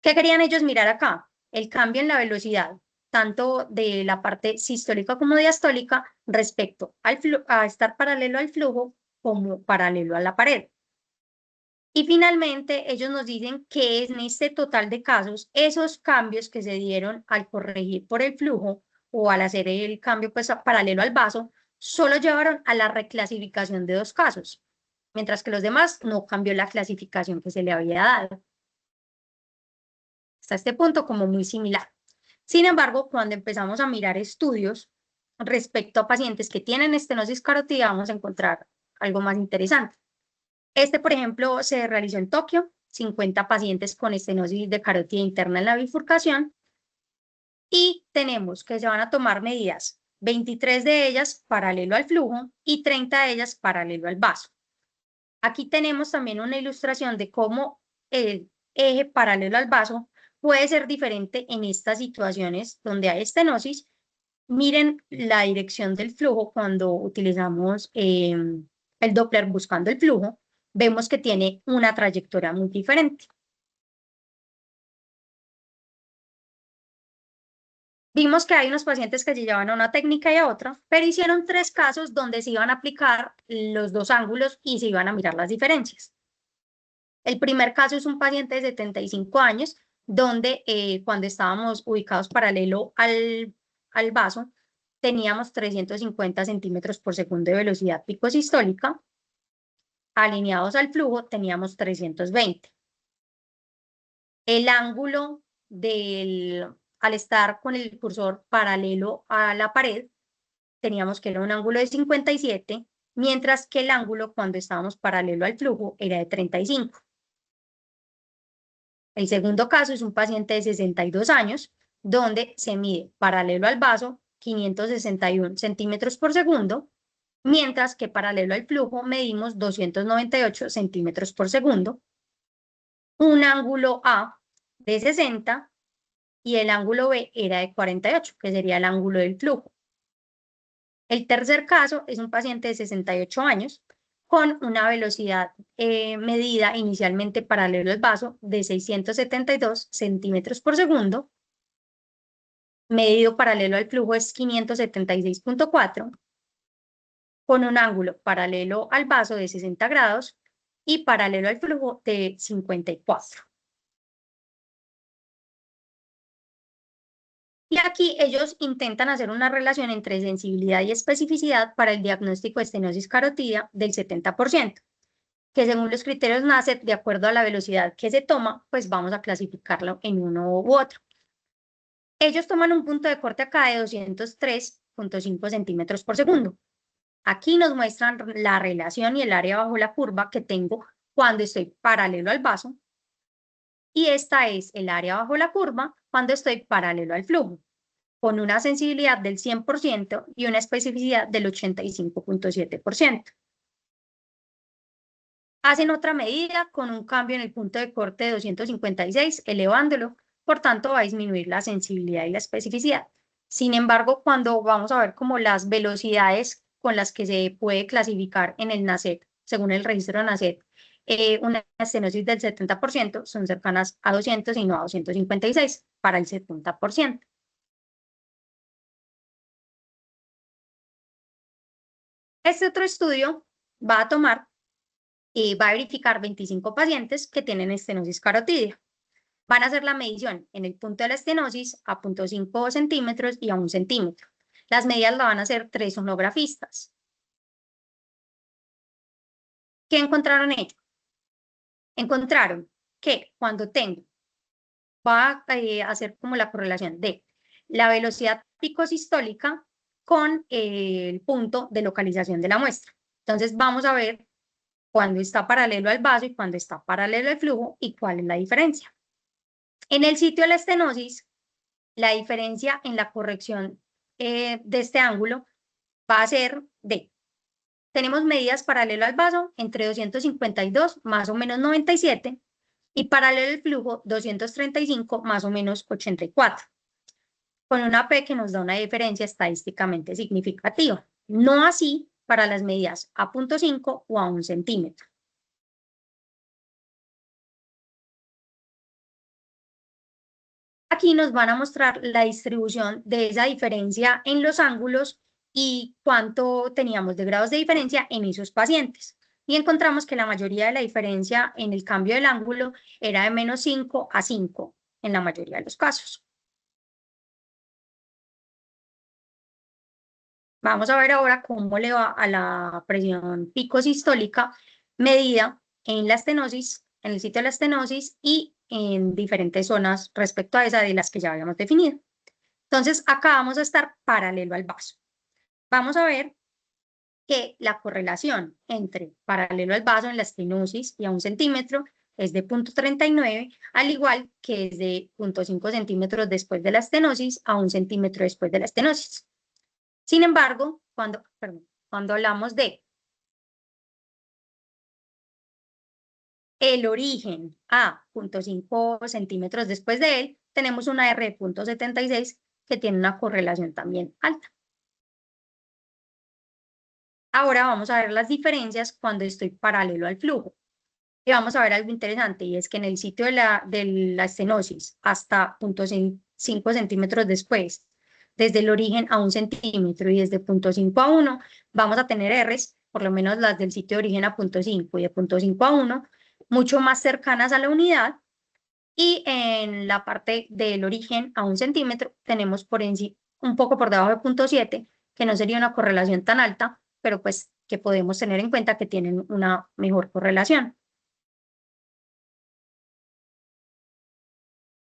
¿Qué querían ellos mirar acá? El cambio en la velocidad, tanto de la parte sistólica como diastólica, respecto a estar paralelo al flujo como paralelo a la pared. Y finalmente, ellos nos dicen que en este total de casos, esos cambios que se dieron al corregir por el flujo o al hacer el cambio pues, paralelo al vaso, solo llevaron a la reclasificación de 2 casos, mientras que los demás no cambió la clasificación que se le había dado. Hasta este punto como muy similar. Sin embargo, cuando empezamos a mirar estudios respecto a pacientes que tienen estenosis carótida, vamos a encontrar algo más interesante. Este, por ejemplo, se realizó en Tokio, 50 pacientes con estenosis de carótida interna en la bifurcación, y tenemos que se van a tomar medidas, 23 de ellas paralelo al flujo y 30 de ellas paralelo al vaso. Aquí tenemos también una ilustración de cómo el eje paralelo al vaso puede ser diferente en estas situaciones donde hay estenosis. Miren la dirección del flujo cuando utilizamos el Doppler buscando el flujo. Vemos que tiene una trayectoria muy diferente. Vimos que hay unos pacientes que se llevan a una técnica y a otra, pero hicieron 3 casos donde se iban a aplicar los 2 ángulos y se iban a mirar las diferencias. El primer caso es un paciente de 75 años, donde cuando estábamos ubicados paralelo al vaso, teníamos 350 centímetros por segundo de velocidad pico sistólica. Alineados al flujo, teníamos 320. El ángulo al estar con el cursor paralelo a la pared, teníamos que era un ángulo de 57, mientras que el ángulo cuando estábamos paralelo al flujo era de 35. El segundo caso es un paciente de 62 años, donde se mide paralelo al vaso 561 centímetros por segundo, mientras que paralelo al flujo medimos 298 centímetros por segundo, un ángulo A de 60 y el ángulo B era de 48, que sería el ángulo del flujo. El tercer caso es un paciente de 68 años, con una velocidad medida inicialmente paralelo al vaso de 672 centímetros por segundo, medido paralelo al flujo es 576,4, con un ángulo paralelo al vaso de 60 grados y paralelo al flujo de 54. Y aquí ellos intentan hacer una relación entre sensibilidad y especificidad para el diagnóstico de estenosis carotidia del 70%, que según los criterios NACET, de acuerdo a la velocidad que se toma, pues vamos a clasificarlo en uno u otro. Ellos toman un punto de corte acá de 203,5 centímetros por segundo. Aquí nos muestran la relación y el área bajo la curva que tengo cuando estoy paralelo al vaso. Y esta es el área bajo la curva cuando estoy paralelo al flujo, con una sensibilidad del 100% y una especificidad del 85,7%. Hacen otra medida con un cambio en el punto de corte de 256, elevándolo, por tanto va a disminuir la sensibilidad y la especificidad. Sin embargo, cuando vamos a ver como las velocidades con las que se puede clasificar en el NACET, según el registro NACET, una estenosis del 70% son cercanas a 200 y no a 256 para el 70%. Este otro estudio va a tomar y va a verificar 25 pacientes que tienen estenosis carotidia. Van a hacer la medición en el punto de la estenosis a 0,5 centímetros y a 1 centímetro. Las medidas la van a hacer 3 sonografistas. ¿Qué encontraron ellos? Encontraron que cuando tengo, va a hacer como la correlación de la velocidad picosistólica con el punto de localización de la muestra. Entonces vamos a ver cuando está paralelo al vaso y cuando está paralelo al flujo y cuál es la diferencia. En el sitio de la estenosis, la diferencia en la corrección de este ángulo va a ser de, tenemos medidas paralelo al vaso entre 252 más o menos 97 y paralelo al flujo 235 más o menos 84, con una P que nos da una diferencia estadísticamente significativa. No así para las medidas a 0,5 o a 1 centímetro. Aquí nos van a mostrar la distribución de esa diferencia en los ángulos y cuánto teníamos de grados de diferencia en esos pacientes. Y encontramos que la mayoría de la diferencia en el cambio del ángulo era de menos 5 a 5 en la mayoría de los casos. Vamos a ver ahora cómo le va a la presión picosistólica medida en la estenosis, en el sitio de la estenosis y en diferentes zonas respecto a esa de las que ya habíamos definido. Entonces, acá vamos a estar paralelo al vaso. Vamos a ver que la correlación entre paralelo al vaso en la estenosis y a 1 centímetro es de 0,39, al igual que es de 0,5 centímetros después de la estenosis a 1 centímetro después de la estenosis. Sin embargo, cuando hablamos de el origen a 0,5 centímetros después de él, tenemos una R de 0,76 que tiene una correlación también alta. Ahora vamos a ver las diferencias cuando estoy paralelo al flujo. Y vamos a ver algo interesante, y es que en el sitio de la estenosis hasta 0,5 centímetros después, desde el origen a 1 centímetro y desde 0,5 a 1, vamos a tener Rs, por lo menos las del sitio de origen a 0,5 y de 0,5 a 1, mucho más cercanas a la unidad, y en la parte del origen a 1 centímetro tenemos por un poco por debajo de 0,7, que no sería una correlación tan alta, pero pues que podemos tener en cuenta que tienen una mejor correlación.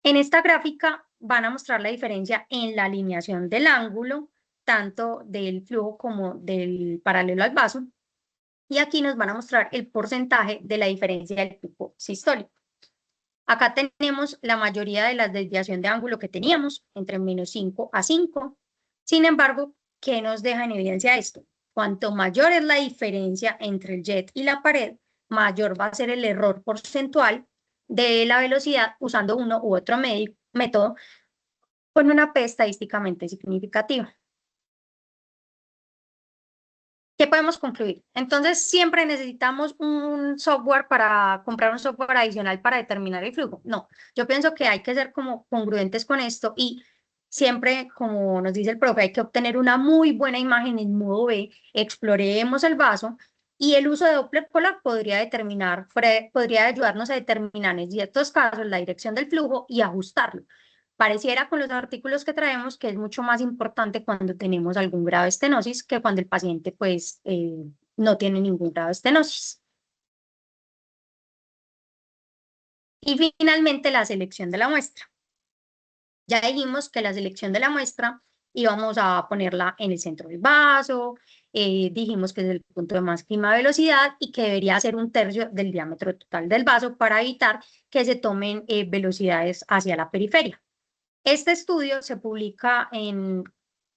En esta gráfica van a mostrar la diferencia en la alineación del ángulo, tanto del flujo como del paralelo al vaso, y aquí nos van a mostrar el porcentaje de la diferencia del pico sistólico. Acá tenemos la mayoría de la desviación de ángulo que teníamos, entre menos 5 a 5. Sin embargo, ¿qué nos deja en evidencia esto? Cuanto mayor es la diferencia entre el jet y la pared, mayor va a ser el error porcentual de la velocidad usando uno u otro método con una P estadísticamente significativa. ¿Qué podemos concluir? Entonces, siempre necesitamos un software para comprar un software adicional para determinar el flujo. No, yo pienso que hay que ser como congruentes con esto y siempre, como nos dice el profe, hay que obtener una muy buena imagen en modo B, exploremos el vaso y el uso de Doppler Color podría determinar, podría ayudarnos a determinar en ciertos casos la dirección del flujo y ajustarlo. Pareciera con los artículos que traemos que es mucho más importante cuando tenemos algún grado de estenosis que cuando el paciente pues no tiene ningún grado de estenosis. Y finalmente la selección de la muestra. Ya dijimos que la selección de la muestra íbamos a ponerla en el centro del vaso, dijimos que es el punto de máxima velocidad y que debería ser 1/3 del diámetro total del vaso para evitar que se tomen velocidades hacia la periferia. Este estudio se publica en,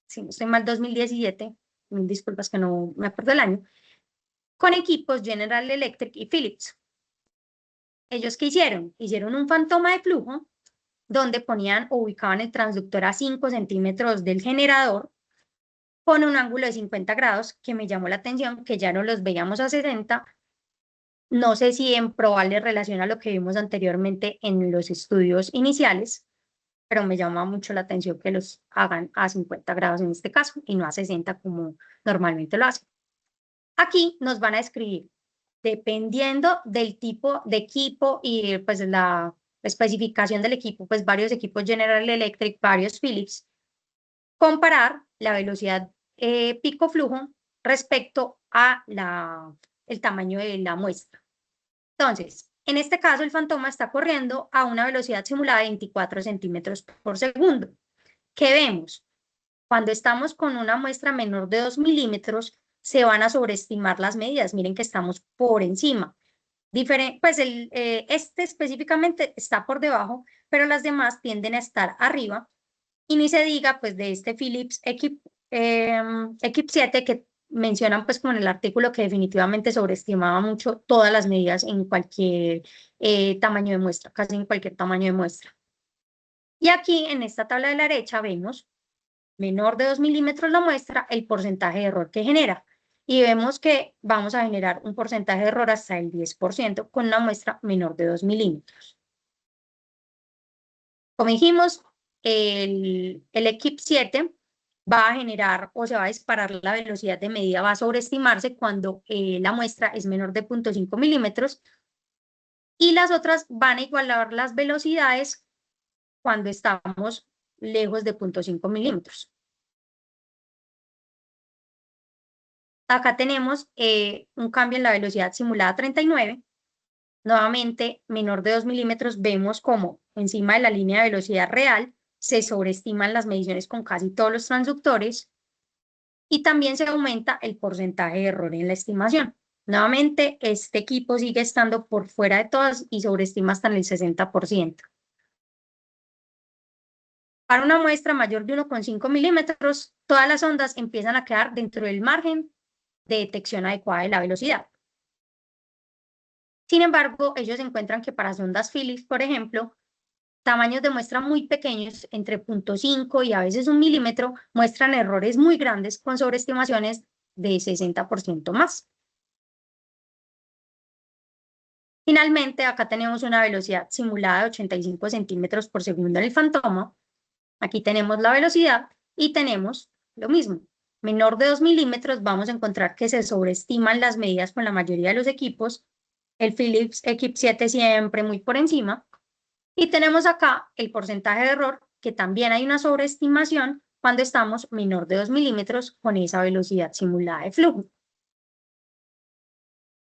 si no estoy mal, 2017, mil disculpas que no me acuerdo el año, con equipos General Electric y Philips. ¿Ellos qué hicieron? Hicieron un fantoma de flujo donde ponían o ubicaban el transductor a 5 centímetros del generador con un ángulo de 50 grados que me llamó la atención, que ya no los veíamos a 60. No sé si en probable relación a lo que vimos anteriormente en los estudios iniciales, pero me llama mucho la atención que los hagan a 50 grados en este caso y no a 60 como normalmente lo hacen. Aquí nos van a escribir, dependiendo del tipo de equipo y pues la especificación del equipo, pues varios equipos General Electric, varios Philips, comparar la velocidad pico flujo respecto a el tamaño de la muestra. Entonces, en este caso, el fantoma está corriendo a una velocidad simulada de 24 centímetros por segundo. ¿Qué vemos? Cuando estamos con una muestra menor de 2 milímetros, se van a sobreestimar las medidas. Miren que estamos por encima. Pues este específicamente está por debajo, pero las demás tienden a estar arriba. Y ni se diga, pues, de este Philips Equip 7 que mencionan, pues, como en el artículo que definitivamente sobreestimaba mucho todas las medidas en cualquier tamaño de muestra, casi en cualquier tamaño de muestra. Y aquí en esta tabla de la derecha vemos menor de 2 milímetros la muestra, el porcentaje de error que genera. Y vemos que vamos a generar un porcentaje de error hasta el 10% con una muestra menor de 2 milímetros. Como dijimos, el Equip 7 va a generar o se va a disparar la velocidad de medida, va a sobreestimarse cuando la muestra es menor de 0.5 milímetros y las otras van a igualar las velocidades cuando estamos lejos de 0.5 milímetros. Acá tenemos un cambio en la velocidad simulada 39. Nuevamente, menor de 2 milímetros, vemos como encima de la línea de velocidad real se sobreestiman las mediciones con casi todos los transductores y también se aumenta el porcentaje de error en la estimación. Nuevamente, este equipo sigue estando por fuera de todas y sobreestima hasta en el 60%. Para una muestra mayor de 1,5 milímetros, todas las ondas empiezan a quedar dentro del margen de detección adecuada de la velocidad. Sin embargo, ellos encuentran que para sondas Philips, por ejemplo, tamaños de muestra muy pequeños, entre 0.5 y a veces 1 milímetro, muestran errores muy grandes con sobreestimaciones de 60% más. Finalmente, acá tenemos una velocidad simulada de 85 centímetros por segundo en el fantoma. Aquí tenemos la velocidad y tenemos lo mismo. Menor de 2 milímetros, vamos a encontrar que se sobreestiman las medidas con la mayoría de los equipos. El Philips Equip 7 siempre muy por encima. Y tenemos acá el porcentaje de error, que también hay una sobreestimación cuando estamos menor de 2 milímetros con esa velocidad simulada de flujo.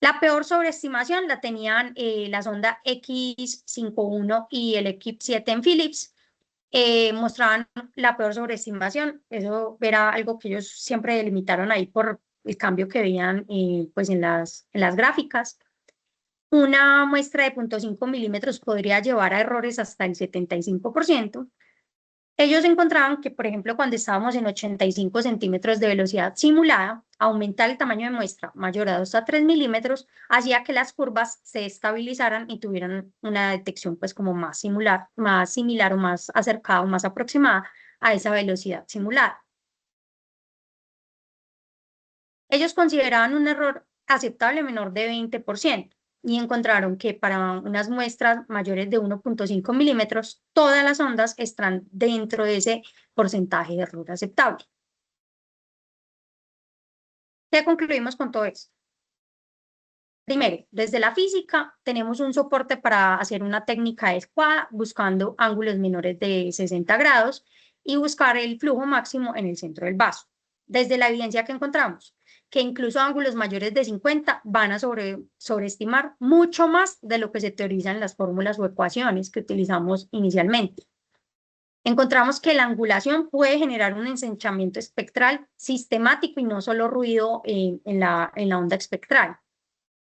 La peor sobreestimación la tenían la sonda X51 y el Equip 7 en Philips. Mostraban la peor sobreestimación. Eso era algo que ellos siempre delimitaron ahí por el cambio que veían pues en las gráficas. Una muestra de 0.5 milímetros podría llevar a errores hasta el 75%. Ellos encontraban que, por ejemplo, cuando estábamos en 85 centímetros de velocidad simulada, aumentar el tamaño de muestra mayor a 2 a 3 milímetros hacía que las curvas se estabilizaran y tuvieran una detección pues como más similar o más acercada o más aproximada a esa velocidad simulada. Ellos consideraban un error aceptable menor de 20% y encontraron que para unas muestras mayores de 1.5 milímetros, todas las ondas están dentro de ese porcentaje de error aceptable. ¿Qué concluimos con todo esto? Primero, desde la física tenemos un soporte para hacer una técnica adecuada buscando ángulos menores de 60 grados y buscar el flujo máximo en el centro del vaso. Desde la evidencia que encontramos, que incluso ángulos mayores de 50 van a sobreestimar mucho más de lo que se teoriza en las fórmulas o ecuaciones que utilizamos inicialmente. Encontramos que la angulación puede generar un ensanchamiento espectral sistemático y no solo ruido en la onda espectral.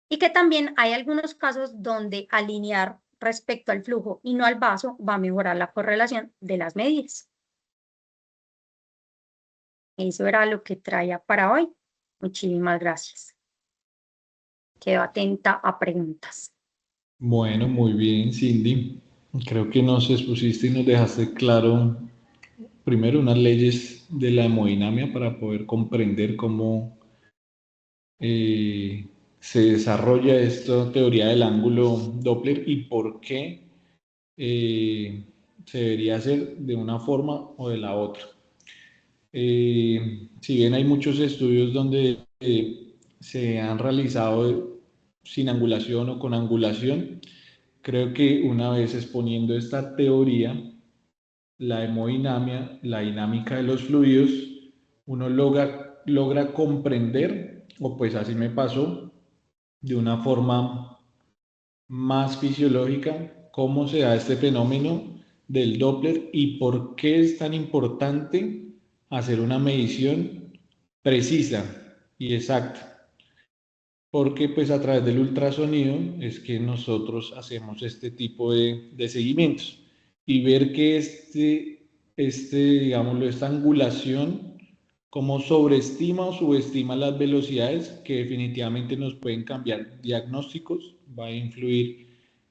Y que también hay algunos casos donde alinear respecto al flujo y no al vaso va a mejorar la correlación de las medidas. Eso era lo que traía para hoy. Muchísimas gracias. Quedo atenta a preguntas. Bueno, muy bien, Cindy. Creo que nos expusiste y nos dejaste claro, primero, unas leyes de la hemodinamia para poder comprender cómo se desarrolla esta teoría del ángulo Doppler y por qué se debería hacer de una forma o de la otra. Si bien hay muchos estudios donde se han realizado sin angulación o con angulación, creo que una vez exponiendo esta teoría, la hemodinamia, la dinámica de los fluidos, uno logra comprender, o pues así me pasó, de una forma más fisiológica, cómo se da este fenómeno del Doppler y por qué es tan importante hacer una medición precisa y exacta. Porque pues a través del ultrasonido es que nosotros hacemos este tipo de seguimientos y ver que digámoslo, esta angulación como sobreestima o subestima las velocidades que definitivamente nos pueden cambiar diagnósticos, va a influir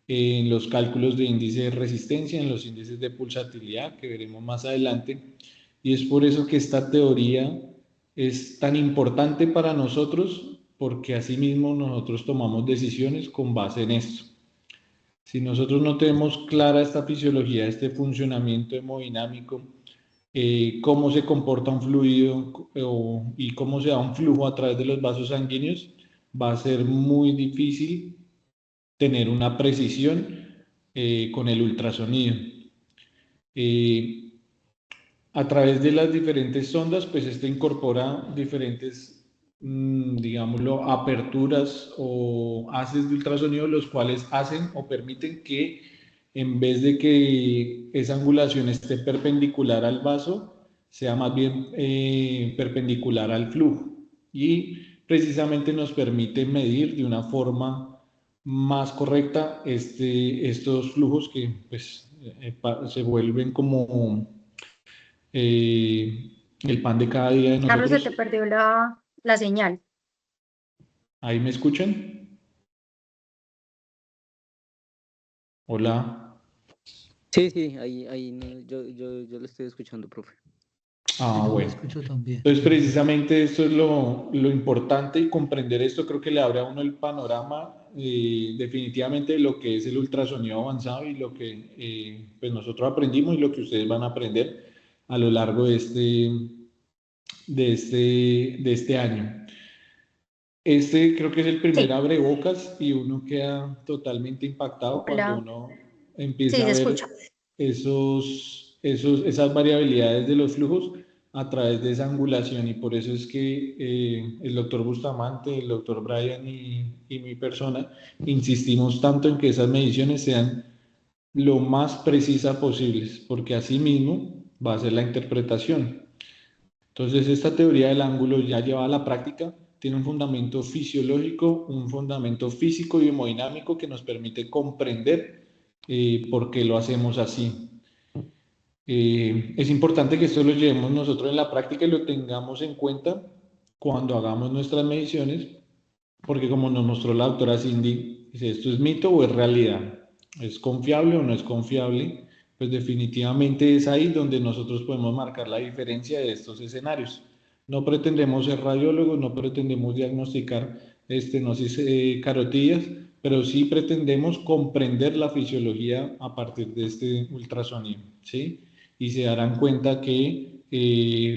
en los cálculos de índice de resistencia, en los índices de pulsatilidad que veremos más adelante, y es por eso que esta teoría es tan importante para nosotros, porque asimismo nosotros tomamos decisiones con base en esto. Si nosotros no tenemos clara esta fisiología, este funcionamiento hemodinámico, cómo se comporta un fluido y cómo se da un flujo a través de los vasos sanguíneos, va a ser muy difícil tener una precisión con el ultrasonido. A través de las diferentes sondas, pues esto incorpora diferentes, digámoslo, aperturas o haces de ultrasonido, los cuales hacen o permiten que en vez de que esa angulación esté perpendicular al vaso, sea más bien perpendicular al flujo. Y precisamente nos permite medir de una forma más correcta estos flujos que pues, se vuelven como el pan de cada día de Carlos, se nosotros. te perdió la señal. ¿Ahí me escuchan? Hola. Sí, sí, ahí no, yo lo estoy escuchando, profe. Ah, Lo bueno. escucho también. Entonces, precisamente esto es lo importante, y comprender esto creo que le abre a uno el panorama definitivamente de lo que es el ultrasonido avanzado y lo que pues nosotros aprendimos y lo que ustedes van a aprender a lo largo de este año. Creo que es el primer Sí. abrebocas y uno queda totalmente impactado cuando Hola. uno Sí, empieza a se ver escucha. esas variabilidades de los flujos a través de esa angulación, y por eso es que el doctor Bustamante, el doctor Brian y mi persona insistimos tanto en que esas mediciones sean lo más precisas posibles, porque así mismo va a ser la interpretación. Entonces, esta teoría del ángulo ya llevada a la práctica tiene un fundamento fisiológico, un fundamento físico y hemodinámico que nos permite comprender por qué lo hacemos así. Es importante que esto lo llevemos nosotros en la práctica y lo tengamos en cuenta cuando hagamos nuestras mediciones, porque como nos mostró la doctora Cindy, dice, ¿esto es mito o es realidad? ¿Es confiable o no es confiable? Pues definitivamente es ahí donde nosotros podemos marcar la diferencia de estos escenarios. No pretendemos ser radiólogos, no pretendemos diagnosticar estenosis carotidas, pero sí pretendemos comprender la fisiología a partir de este ultrasonido, ¿sí? Y se darán cuenta que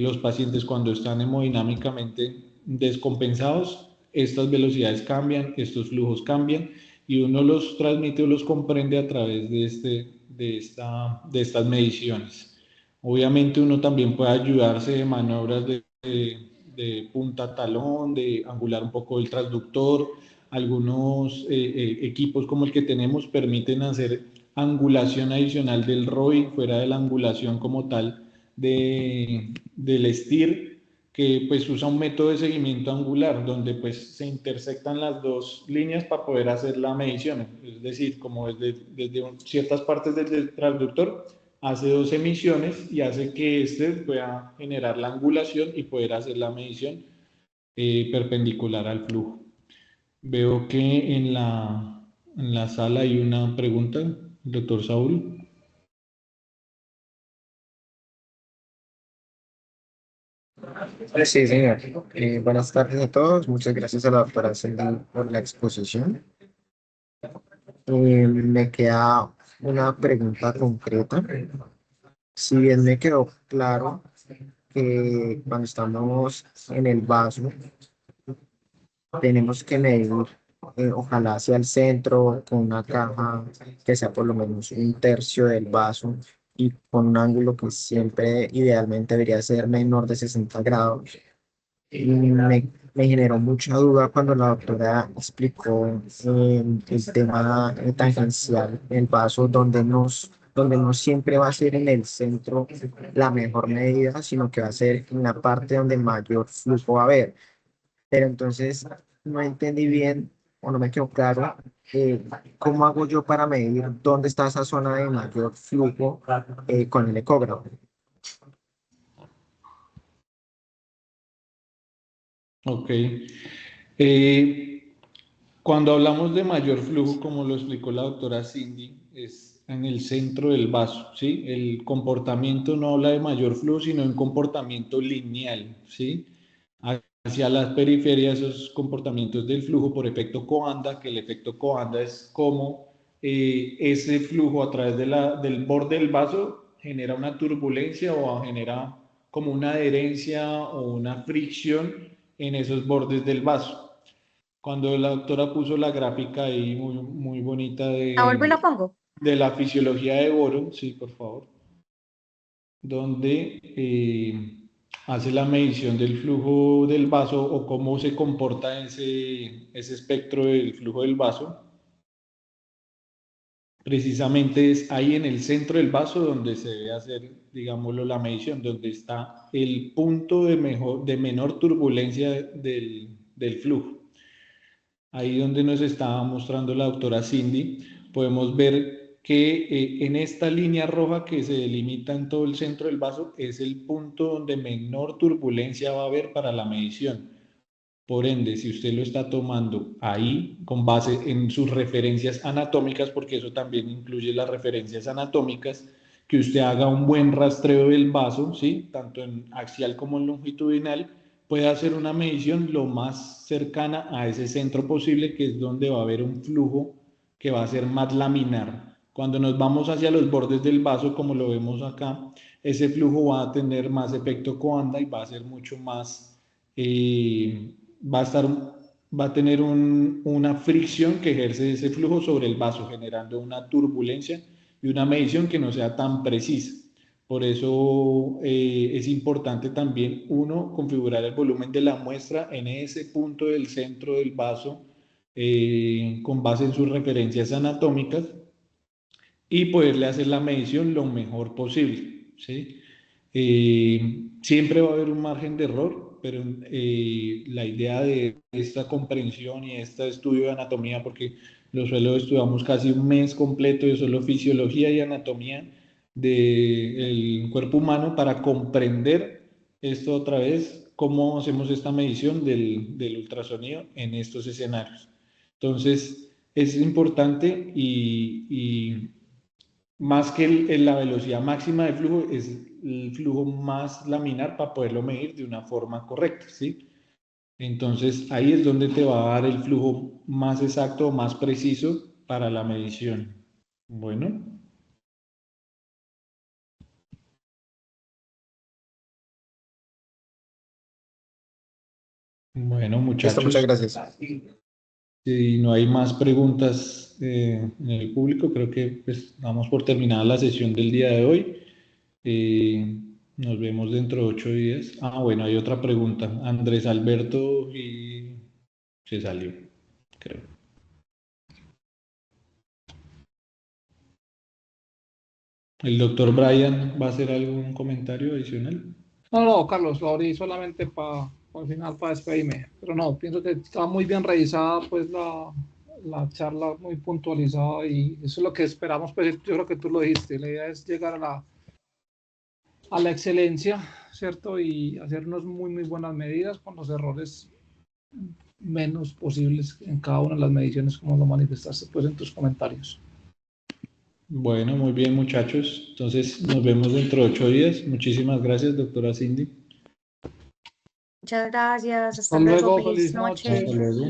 los pacientes cuando están hemodinámicamente descompensados, estas velocidades cambian, estos flujos cambian, y uno los transmite o los comprende a través de estas mediciones. Obviamente uno también puede ayudarse de maniobras de punta talón, de angular un poco el transductor. Algunos equipos como el que tenemos permiten hacer angulación adicional del ROI fuera de la angulación como tal del STIR, que pues usa un método de seguimiento angular donde pues se intersectan las dos líneas para poder hacer la medición. Es decir, como desde ciertas partes del transductor hace dos emisiones y hace que éste pueda generar la angulación y poder hacer la medición perpendicular al flujo. Veo que en la sala hay una pregunta, doctor Saúl. Sí, señor. Buenas tardes a todos. Muchas gracias a la doctora Cindy por la exposición. Me queda una pregunta concreta. Si bien me quedó claro que cuando estamos en el vaso tenemos que medir, ojalá hacia el centro, con una caja que sea por lo menos un tercio del vaso y con un ángulo que siempre idealmente debería ser menor de 60 grados. Y me generó mucha duda cuando la doctora explicó el tema tangencial, el vaso, donde no siempre va a ser en el centro la mejor medida, sino que va a ser en la parte donde mayor flujo va a haber. Pero entonces no entendí bien o no me quedó claro cómo hago yo para medir dónde está esa zona de mayor flujo con el ecógrafo. Ok. Cuando hablamos de mayor flujo, como lo explicó la doctora Cindy, es en el centro del vaso, ¿sí? El comportamiento no habla de mayor flujo, sino de un comportamiento lineal, ¿sí? Hacia las periferias, esos comportamientos del flujo por efecto Coanda, que el efecto Coanda es como ese flujo a través del borde del vaso genera una turbulencia o genera como una adherencia o una fricción en esos bordes del vaso. Cuando la doctora puso la gráfica ahí muy bonita La vuelvo y la pongo. de la fisiología de Boron, sí, por favor, donde hace la medición del flujo del vaso o cómo se comporta ese espectro del flujo del vaso. Precisamente es ahí en el centro del vaso donde se debe hacer, digámoslo, la medición, donde está el punto de menor turbulencia del flujo. Ahí donde nos estaba mostrando la doctora Cindy, podemos ver que en esta línea roja que se delimita en todo el centro del vaso es el punto donde menor turbulencia va a haber para la medición. Por ende, si usted lo está tomando ahí con base en sus referencias anatómicas, porque eso también incluye las referencias anatómicas, que usted haga un buen rastreo del vaso, ¿sí? Tanto en axial como en longitudinal, puede hacer una medición lo más cercana a ese centro posible, que es donde va a haber un flujo que va a ser más laminar. Cuando nos vamos hacia los bordes del vaso, como lo vemos acá, ese flujo va a tener más efecto Coanda y va a ser mucho más, va a estar, va a tener una fricción que ejerce ese flujo sobre el vaso, generando una turbulencia y una medición que no sea tan precisa. Por eso es importante también, uno, configurar el volumen de la muestra en ese punto del centro del vaso con base en sus referencias anatómicas y poderle hacer la medición lo mejor posible, ¿sí? Siempre va a haber un margen de error, pero la idea de esta comprensión y este estudio de anatomía, porque lo suelo estudiamos casi un mes completo de solo fisiología y anatomía del cuerpo humano para comprender esto otra vez, cómo hacemos esta medición del ultrasonido en estos escenarios. Entonces, es importante y más que la velocidad máxima de flujo, es el flujo más laminar para poderlo medir de una forma correcta, ¿sí? Entonces, ahí es donde te va a dar el flujo más exacto, más preciso para la medición. Bueno. Bueno, Listo, muchachos. muchas gracias. Si no hay más preguntas en el público, creo que pues, damos por terminada la sesión del día de hoy. Nos vemos dentro de 8 días. Ah, bueno, hay otra pregunta. Andrés Alberto y se salió, creo. ¿El doctor Brian va a hacer algún comentario adicional? No, Carlos, lo abrí solamente para al final para despedirme. Pero no, pienso que está muy bien revisada pues la charla, muy puntualizada y eso es lo que esperamos. Pues yo creo que tú lo dijiste, la idea es llegar a la excelencia, ¿cierto? Y hacer unas muy buenas medidas con los errores menos posibles en cada una de las mediciones, como lo manifestaste pues en tus comentarios. Bueno, muy bien, muchachos. Entonces, nos vemos dentro de 8 días. Muchísimas gracias, doctora Cindy. Muchas gracias. Hasta Hasta luego. luego, Feliz feliz noche. noche. Hasta luego.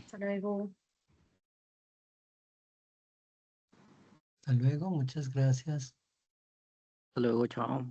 Hasta luego. Hasta luego, muchas gracias. Hasta luego, chao.